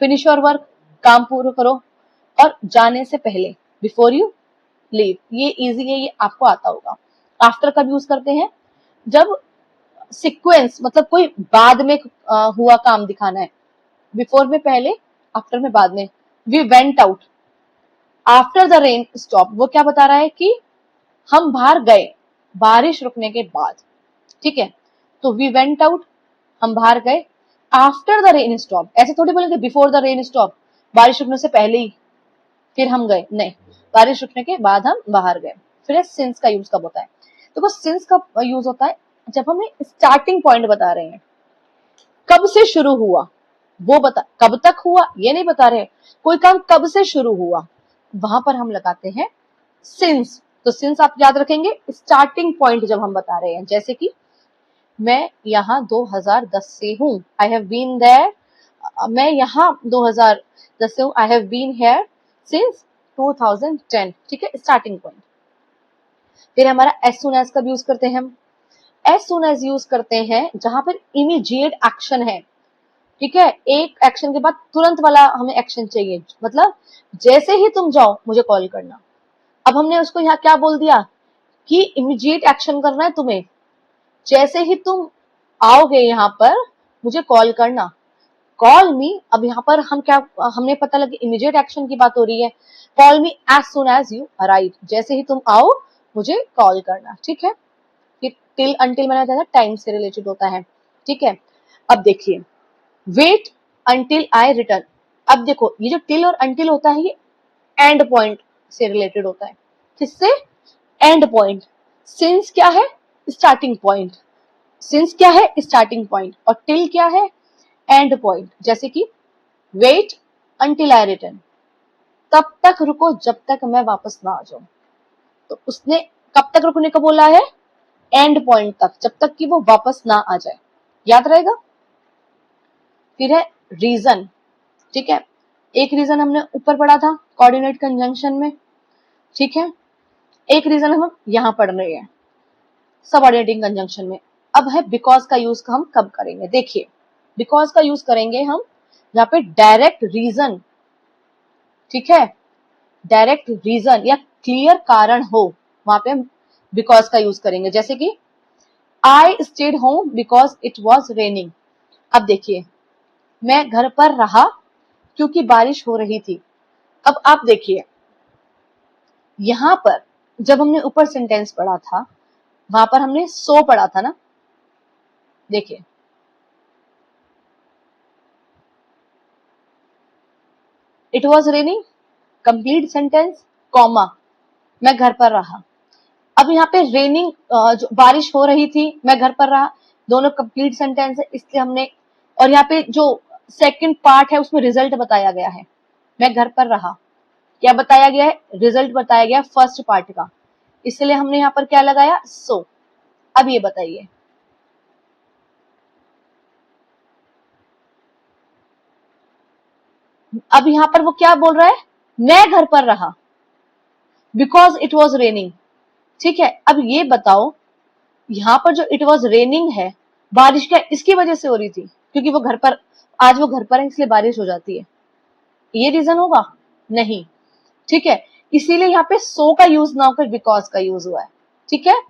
फिनिश योर वर्क काम पूरा करो, और जाने से पहले बिफोर यू लीव, ये इजी है, ये आपको आता होगा। आफ्टर कब यूज करते हैं? जब सीक्वेंस मतलब कोई बाद में हुआ काम दिखाना है, बिफोर में पहले, आफ्टर में बाद में। We went out after the rain stop, वो क्या बता रहा है कि हम बाहर गए बारिश रुकने के बाद, ठीक है। तो वी वेंट आउट, हम बाहर गए, आफ्टर द रेन स्टॉप, ऐसे थोड़ी बोलेंगे बिफोर द रेन स्टॉप, बारिश रुकने से पहले ही फिर हम गए, नहीं, बारिश रुकने के बाद हम बाहर गए। फिर सिंस का यूज कब होता है? देखो सिंस का यूज होता है जब हमें स्टार्टिंग पॉइंट बता रहे हैं, कब से शुरू हुआ वो बता, कब तक हुआ ये नहीं बता रहे, कोई काम कब से शुरू हुआ, वहां पर हम लगाते हैं सिंस। तो सिंस आप याद रखेंगे स्टार्टिंग पॉइंट जब हम बता रहे हैं, जैसे कि मैं यहाँ 2010 से हूँ, आई हैव बीन देयर, मैं यहाँ 2010 से हूँ, I have been here since 2010, ठीक है, स्टार्टिंग पॉइंट। फिर हमारा एज सुन एज का यूज करते हैं हम, एज सुन एज यूज करते हैं जहां पर इमीडिएट एक्शन है, ठीक है, एक एक्शन के बाद तुरंत वाला हमें एक्शन चाहिए, मतलब जैसे ही तुम जाओ मुझे कॉल करना। अब हमने उसको यहाँ क्या बोल दिया कि इमीडिएट एक्शन करना है तुम्हें, जैसे ही तुम आओगे यहाँ पर मुझे कॉल करना, कॉल मी। अब यहाँ पर हम क्या, हमने पता लगे इमीडिएट एक्शन की बात हो रही है, call me as soon as you arrive, जैसे ही तुम आओ मुझे कॉल करना, ठीक है। फिर टिल अंटिल मैंने बताया टाइम से रिलेटेड होता है, ठीक है। अब देखिए वेट अंटिल आई रिटर्न, अब देखो ये जो टिल और अंटिल होता है ये एंड पॉइंट से रिलेटेड होता है, किससे? And point. सिंस क्या है? स्टार्टिंग पॉइंट, सिंस क्या है? स्टार्टिंग पॉइंट, और टिल क्या है? And point. जैसे कि वेट अंटिल आई रिटर्न, तब तक रुको जब तक मैं वापस ना आ जाऊं, तो उसने कब तक रुकने को बोला है? एंड पॉइंट तक, जब तक कि वो वापस ना आ जाए, याद रहेगा। फिर है रीजन, ठीक है, एक रीजन हमने ऊपर पढ़ा था कोऑर्डिनेट कंजंक्शन में, ठीक है, एक रीजन हम यहां पढ़ रहे हैं सबऑर्डिनेटिंग कंजंक्शन में। अब है बिकॉज का यूज हम कब करेंगे? देखिए बिकॉज का यूज करेंगे हम यहाँ पे डायरेक्ट रीजन, ठीक है, डायरेक्ट रीजन या क्लियर कारण हो, वहां पे हम बिकॉज का यूज करेंगे। जैसे कि आई stayed home because it was raining, अब देखिए मैं घर पर रहा क्योंकि बारिश हो रही थी। अब आप देखिए यहां पर जब हमने ऊपर सेंटेंस पढ़ा था वहां पर हमने सो पढ़ा था ना, देखिए it was raining complete sentence comma मैं घर पर रहा। अब यहाँ पे रेनिंग जो बारिश हो रही थी मैं घर पर रहा, दोनों कंप्लीट सेंटेंस है, इसलिए हमने, और यहाँ पे जो सेकंड पार्ट है उसमें रिजल्ट बताया गया है, मैं घर पर रहा, क्या बताया गया है? रिजल्ट बताया गया फर्स्ट पार्ट का, इसलिए हमने यहाँ पर क्या लगाया? सो। अब ये बताइए अब यहाँ पर वो क्या बोल रहा है? मैं घर पर रहा बिकॉज इट वॉज रेनिंग, ठीक है। अब ये बताओ यहाँ पर जो इट वॉज रेनिंग है, बारिश क्या इसकी वजह से हो रही थी क्योंकि वो घर पर, आज वो घर पर है इसलिए बारिश हो जाती है, ये रीजन होगा? नहीं, ठीक है, इसीलिए यहाँ पे सो का यूज ना होकर बिकॉज का यूज हुआ है, ठीक है,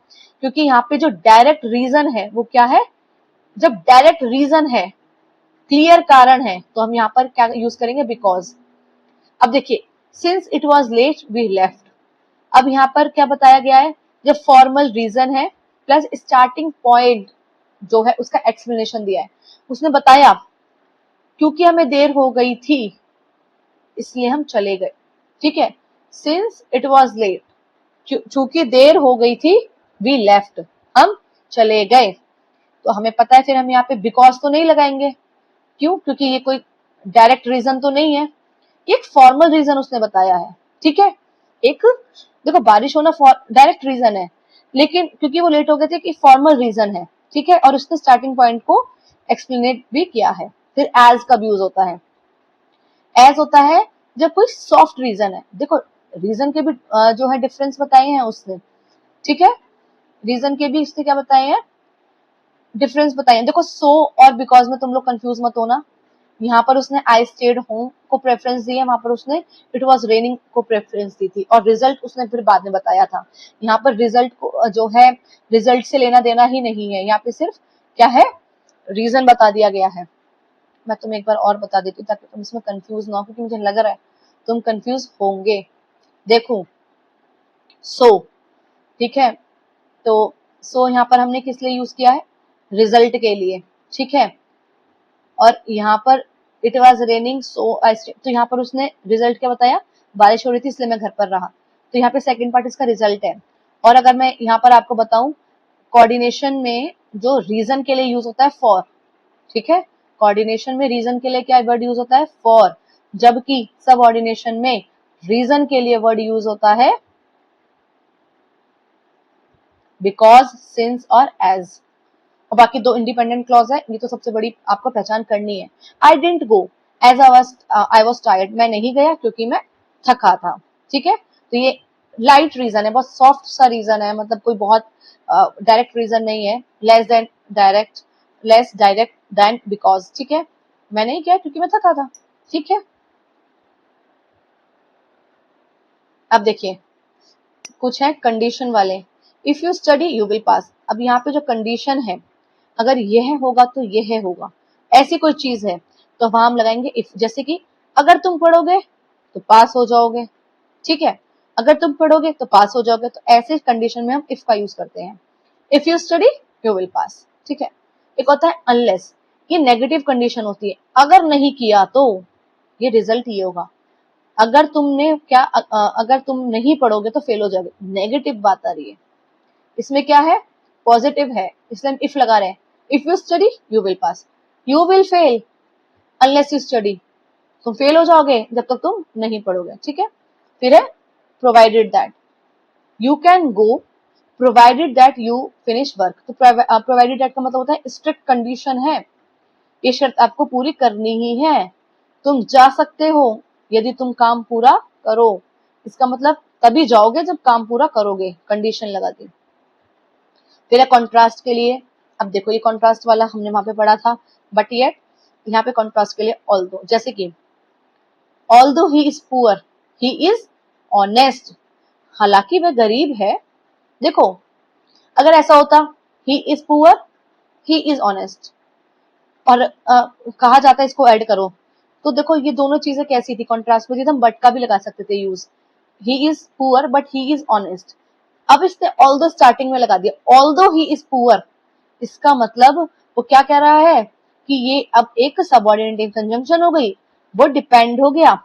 क्योंकि यहाँ पे जो डायरेक्ट रीजन है वो क्या है? जब डायरेक्ट रीजन है, क्लियर कारण है, तो हम यहाँ पर क्या यूज करेंगे? बिकॉज। अब देखिए since it was late we left, अब यहाँ पर क्या बताया गया है? जो फॉर्मल रीजन है प्लस स्टार्टिंग पॉइंट जो है उसका एक्सप्लेनेशन दिया है। उसने बताया क्योंकि हमें देर हो गई थी इसलिए हम चले गए, ठीक है। सिंस इट वॉज लेट, चूंकि देर हो गई थी, वी लेफ्ट, हम चले गए। तो हमें पता है फिर हम यहाँ पे बिकॉज तो नहीं लगाएंगे, क्यों? क्योंकि ये कोई डायरेक्ट रीजन तो नहीं है, एक फॉर्मल रीजन उसने बताया है, ठीक है। एक देखो बारिश होना डायरेक्ट रीजन है, लेकिन क्योंकि वो लेट हो गए थे कि फॉर्मल रीजन है, ठीक है। और उसने स्टार्टिंग पॉइंट को एक्सप्लेनेट भी किया है। फिर एज कब यूज होता है? एज होता है जब कोई सॉफ्ट रीजन है। देखो रीजन के भी जो है डिफरेंस बताए हैं उसने, ठीक है। रीजन के भी उसने क्या बताए हैं, डिफरेंस बताए हैं। देखो सो और बिकॉज में तुम लोग कंफ्यूज मत होना। यहाँ पर उसने आई स्टेड होम को प्रेफरेंस दी है, वहां पर उसने इट वॉज रेनिंग को प्रेफरेंस दी थी, और रिजल्ट उसने फिर बाद में बताया था। यहाँ पर रिजल्ट को जो है रिजल्ट से लेना देना ही नहीं है, यहाँ पे सिर्फ क्या है, रीजन बता दिया गया है। मैं तुम्हें एक बार और बता देती हूँ ताकि तुम इसमें कंफ्यूज ना हो, क्योंकि मुझे लग रहा है तुम कंफ्यूज होंगे। देखो सो, ठीक है, तो सो यहाँ पर हमने किस लिए यूज किया है? रिजल्ट के लिए, ठीक है। और यहाँ पर इट वॉज रेनिंग सो तो यहाँ पर उसने रिजल्ट क्या बताया? बारिश हो रही थी इसलिए मैं घर पर रहा। तो यहाँ पे सेकंड पार्ट इसका रिजल्ट है। और अगर मैं यहाँ पर आपको बताऊं, कोऑर्डिनेशन में जो रीजन के लिए यूज होता है फॉर, ठीक है। कोऑर्डिनेशन में रीजन के लिए क्या वर्ड यूज होता है? फॉर। जबकि सब ऑर्डिनेशन में रीजन के लिए वर्ड यूज होता है बिकॉज, सिंस और एज। और बाकी दो इंडिपेंडेंट क्लॉज है, ये तो सबसे बड़ी आपको पहचान करनी है। I didn't go as I was tired, मैं नहीं गया क्योंकि मैं थका था, ठीक है। तो ये लाइट रीजन है, बहुत सॉफ्ट सा रीजन है, मतलब कोई बहुत डायरेक्ट रीजन नहीं है। लेस डायरेक्ट देन बिकॉज, ठीक है। मैं नहीं गया क्योंकि मैं थका था, ठीक है। अब देखिए कुछ है कंडीशन वाले। If you study you will pass. अब यहाँ पे जो कंडीशन है, अगर यह होगा तो यह होगा, ऐसी कोई चीज है तो वहां हम लगाएंगे इफ। जैसे कि अगर तुम पढ़ोगे तो पास हो जाओगे, ठीक है। अगर तुम पढ़ोगे तो पास हो जाओगे, तो ऐसे कंडीशन में हम इफ का यूज करते हैं। If you study you will pass, ठीक है। एक होता है अनलेस, ये नेगेटिव कंडीशन होती है, अगर नहीं किया तो ये रिजल्ट ये होगा। अगर तुमने क्या अगर तुम नहीं पढ़ोगे तो फेल हो जाओगे, नेगेटिव बात आ रही है। इसमें क्या है? पॉजिटिव है, इसलिए हम इफ लगा रहे हैं। If you study you will pass, you will fail unless you study, तुम फेल हो जाओगे जब तक तुम नहीं पढ़ोगे, ठीक है। फिर है provided that you can go, provided that you finish work. तो प्रोवाइडेड दैट का मतलब होता है स्ट्रिक्ट कंडीशन है, ये शर्त आपको पूरी करनी ही है, तुम जा सकते हो यदि तुम काम पूरा करो। इसका मतलब तभी जाओगे जब काम पूरा करोगे, कंडीशन लगा दी। फिर है कॉन्ट्रास्ट के लिए। अब देखो ये कॉन्ट्रास्ट वाला हमने वहां पे पढ़ा था, बट ये यहाँ पे कॉन्ट्रास्ट के लिए ऑल्दो, जैसे कि although he is poor he is honest, हालांकि वह गरीब है। देखो अगर ऐसा होता he is poor he is honest, और कहा जाता है इसको ऐड करो, तो देखो ये दोनों चीजें कैसी थी, कॉन्ट्रास्ट में थी, तो हम बट का भी लगा सकते थे use. He is poor but he is honest. अब इसने ऑल्दो स्टार्टिंग में लगा दिया, ऑल्दो ही इज पुअर, इसका मतलब वो क्या कह रहा है कि ये अब एक सबऑर्डिनेट कंजंक्शन हो गई, वो डिपेंड हो गया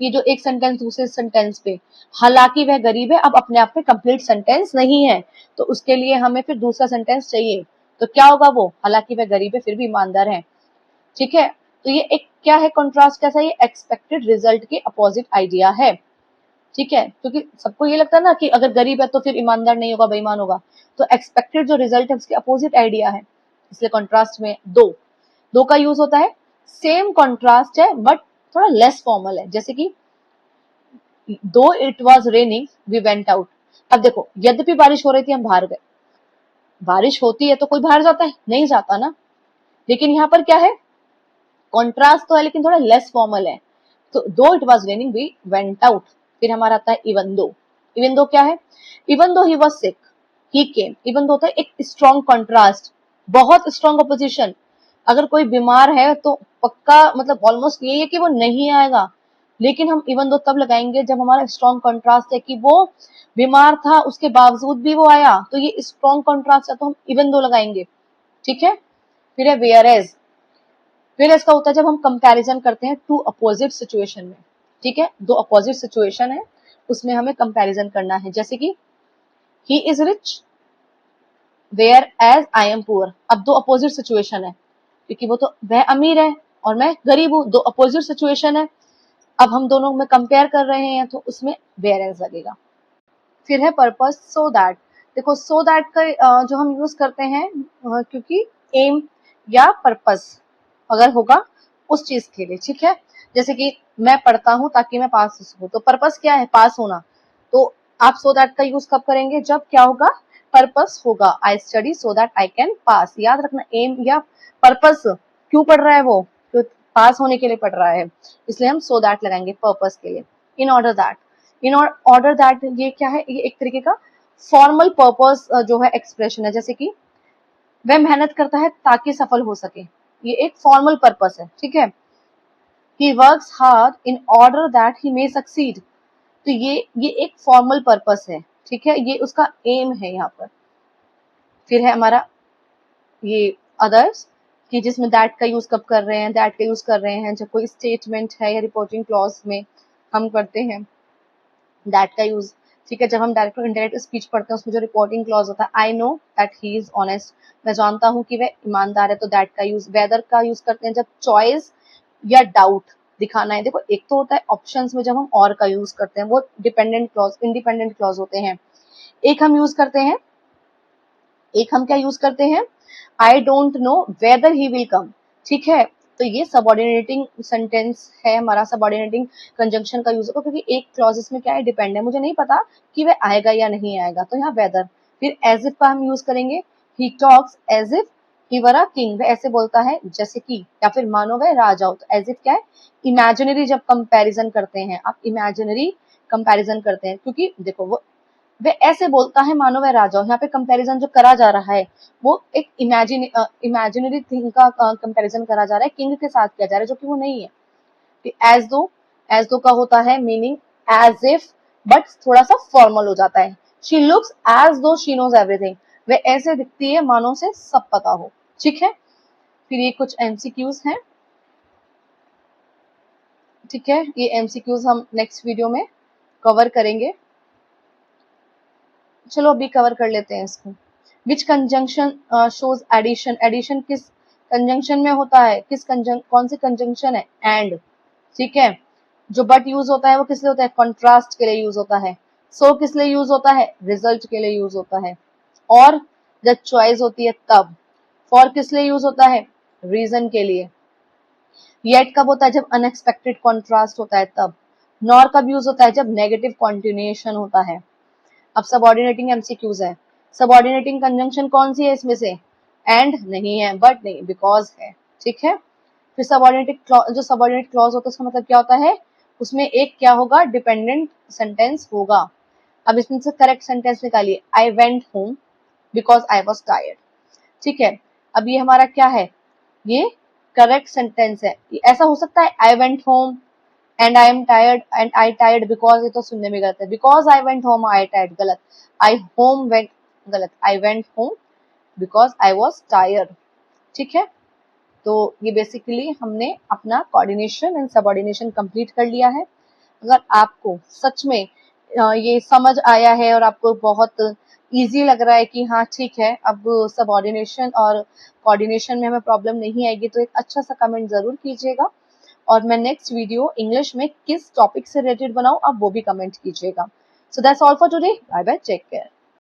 ये जो एक सेंटेंस दूसरे सेंटेंस पे। हालांकि वह गरीब है अब अपने आप में कंप्लीट सेंटेंस नहीं है, तो उसके लिए हमें फिर दूसरा सेंटेंस चाहिए। तो क्या होगा वो? हालांकि वह गरीब है फिर भी ईमानदार है, ठीक है। तो ये एक क्या है कॉन्ट्रास्ट, कैसा? ये एक्सपेक्टेड रिजल्ट के अपोजिट आइडिया है, ठीक है। क्योंकि सबको ये लगता है ना कि अगर गरीब है तो फिर ईमानदार नहीं होगा, बेईमान होगा, तो एक्सपेक्टेड जो रिजल्ट है उसके अपोजिट आइडिया है, इसलिए कॉन्ट्रास्ट में दो का यूज होता है। सेम कॉन्ट्रास्ट है बट थोड़ा लेस फॉर्मल है, जैसे कि though it was raining we went out. अब देखो यद्यपि बारिश हो रही थी हम बाहर गए, बारिश होती है तो कोई बाहर जाता है? नहीं जाता ना। लेकिन यहाँ पर क्या है, कॉन्ट्रास्ट तो है लेकिन थोड़ा लेस फॉर्मल है। तो though it was raining we went out. फिर हमारा आता है इवन दो। इवन दो क्या है? Even though he was sick he came. Even though होता है एक स्ट्रॉन्ग कॉन्ट्रास्ट, बहुत स्ट्रॉन्ग अपोजिशन। अगर कोई बीमार है तो पक्का मतलब ऑलमोस्ट यही है कि वो नहीं आएगा, लेकिन हम इवन दो तब लगाएंगे जब हमारा स्ट्रॉन्ग कॉन्ट्रास्ट है कि वो बीमार था उसके बावजूद भी वो आया, तो ये स्ट्रॉन्ग कॉन्ट्रास्ट है तो हम इवन दो लगाएंगे। ठीक है। फिर है वेयरएज। वेयरएज का होता है जब हम कंपैरिजन करते हैं टू अपोजिट सिचुएशन में। ठीक है, दो अपोजिट सिचुएशन है उसमें हमें कंपैरिजन करना है, जैसे कि he is rich whereas I am poor. अब दो अपोजिट सिचुएशन है, क्योंकि वो तो वह अमीर है और मैं गरीब हूं, दो अपोजिट सिचुएशन है। अब हम दोनों में कंपेयर कर रहे हैं तो उसमें वेयर एज लगेगा। फिर है पर्पस, सो दैट। देखो सो दैट का जो हम यूज करते हैं क्योंकि एम या पर्पस अगर होगा उस चीज के लिए। ठीक है, जैसे कि मैं पढ़ता हूं ताकि मैं पास हो सकूं, तो पर्पस क्या है, पास होना। तो आप सो दैट का यूज कब करेंगे, जब क्या होगा, पर्पस होगा। I study so that I can pass. याद रखना, एम या पर्पस क्यों पढ़ रहा है वो, तो पास होने के लिए पढ़ रहा है, इसलिए हम सो दैट लगाएंगे पर्पस के लिए। In order that, in order that ये क्या है, ये एक तरीके का फॉर्मल पर्पस जो है एक्सप्रेशन है, जैसे कि वह मेहनत करता है ताकि सफल हो सके, ये एक फॉर्मल पर्पस है। ठीक है, he works hard in order that he may succeed, तो ये एक फॉर्मल पर्पस है। ठीक है, ये उसका एम है यहाँ पर। फिर है हमारा ये अदर्स, कि जिसमें दैट का यूज कब कर रहे हैं, दैट का यूज कर रहे हैं जब कोई स्टेटमेंट है या रिपोर्टिंग क्लॉज में हम करते हैं दैट का यूज। ठीक है, जब हम डायरेक्ट और इनडायरेक्ट स्पीच पढ़ते हैं उसमें जो रिपोर्टिंग क्लॉज होता है, I know that he is honest, मैं जानता हूँ कि वह ईमानदार है, तो दैट का यूज। वेदर का यूज करते हैं जब चॉइस या डाउट दिखाना है। देखो एक तो होता है ऑप्शंस में जब हम और का यूज करते हैं, वो डिपेंडेंट क्लॉज इंडिपेंडेंट क्लॉज होते हैं। एक हम यूज करते हैं, एक हम क्या यूज करते हैं, I don't know whether he will come. ठीक है, तो ये सबऑर्डिनेटिंग सेंटेंस है हमारा, सबऑर्डिनेटिंग कंजंक्शन का यूज होगा, क्योंकि एक क्लॉज इसमें क्या है, डिपेंड है, मुझे नहीं पता कि वह आएगा या नहीं आएगा, तो यहाँ वेदर। फिर एज इफ का हम यूज करेंगे, he talks as if he were a king, वह ऐसे बोलता है जैसे कि, या फिर मानो वह राजा हो, तो एज इफ क्या है, इमेजिनरी जब कंपैरिजन करते हैं आप, इमेजिनरी कंपैरिजन करते हैं, क्योंकि देखो वो वह ऐसे बोलता है मानो वह राजा हो। यहाँ पे कंपैरिजन जो करा जा रहा है वो एक इमेजिनरी थिंग का कंपैरिजन करा जा रहा है, किंग के साथ किया जा रहा है, जो कि वो नहीं है। एज दो का होता है मीनिंग एज इफ, बट थोड़ा सा फॉर्मल हो जाता है। शी लुक्स एज दो शी नोज एवरीथिंग, वह ऐसे दिखती है मानो से सब पता हो। ठीक है, फिर ये कुछ एमसीक्यूज हैं। ठीक है, ये एमसीक्यूज हम नेक्स्ट वीडियो में कवर करेंगे। चलो अभी कवर कर लेते हैं इसको। विच कंजंक्शन शोज एडिशन, एडिशन किस कंजंक्शन में होता है, कौन सी कंजंक्शन है, एंड। ठीक है, जो बट यूज होता है वो किस लिए होता है, कॉन्ट्रास्ट के लिए यूज होता है। सो किस लिए यूज होता है, रिजल्ट के लिए यूज होता है। और जब चॉइस होती है तब। फॉर किस लिए यूज होता है, रीजन के लिए। येट कब होता है, जब अनएक्सपेक्टेड कॉन्ट्रास्ट होता है तब। नॉर कब यूज होता है, जब नेगेटिव कॉन्टिन्यूएशन होता है। अब सबऑर्डिनेटिंग एमसीक्यूज है। सबऑर्डिनेटिंग कंजंक्शन कौन सी है इसमें से, एंड नहीं है, बट नहीं, बिकॉज है। ठीक है, फिर सबऑर्डिनेट जो सबऑर्डिनेट क्लॉज होता है उसका मतलब क्या होता है, उसमें एक क्या होगा, डिपेंडेंट सेंटेंस होगा। अब इसमें से करेक्ट सेंटेंस निकालिए, I went home because I was tired. ठीक है, अब ये हमारा क्या है, ये करेक्ट सेंटेंस है। ऐसा हो सकता है I went home and I am tired and I tired because, ये तो सुनने में गलत है, because I went home I tired गलत, आई होम वेंट गलत, I went home because I was tired. ठीक है, तो ये बेसिकली हमने अपना कोऑर्डिनेशन एंड सबऑर्डिनेशन कंप्लीट कर लिया है। अगर आपको सच में ये समझ आया है और आपको बहुत इजी लग रहा है कि हाँ ठीक है, अब सबऑर्डिनेशन और कोऑर्डिनेशन में हमें प्रॉब्लम नहीं आएगी, तो एक अच्छा सा कमेंट जरूर कीजिएगा। और मैं नेक्स्ट वीडियो इंग्लिश में किस टॉपिक से रिलेटेड बनाऊं, आप वो भी कमेंट कीजिएगा। So that's all for today, bye bye, take care.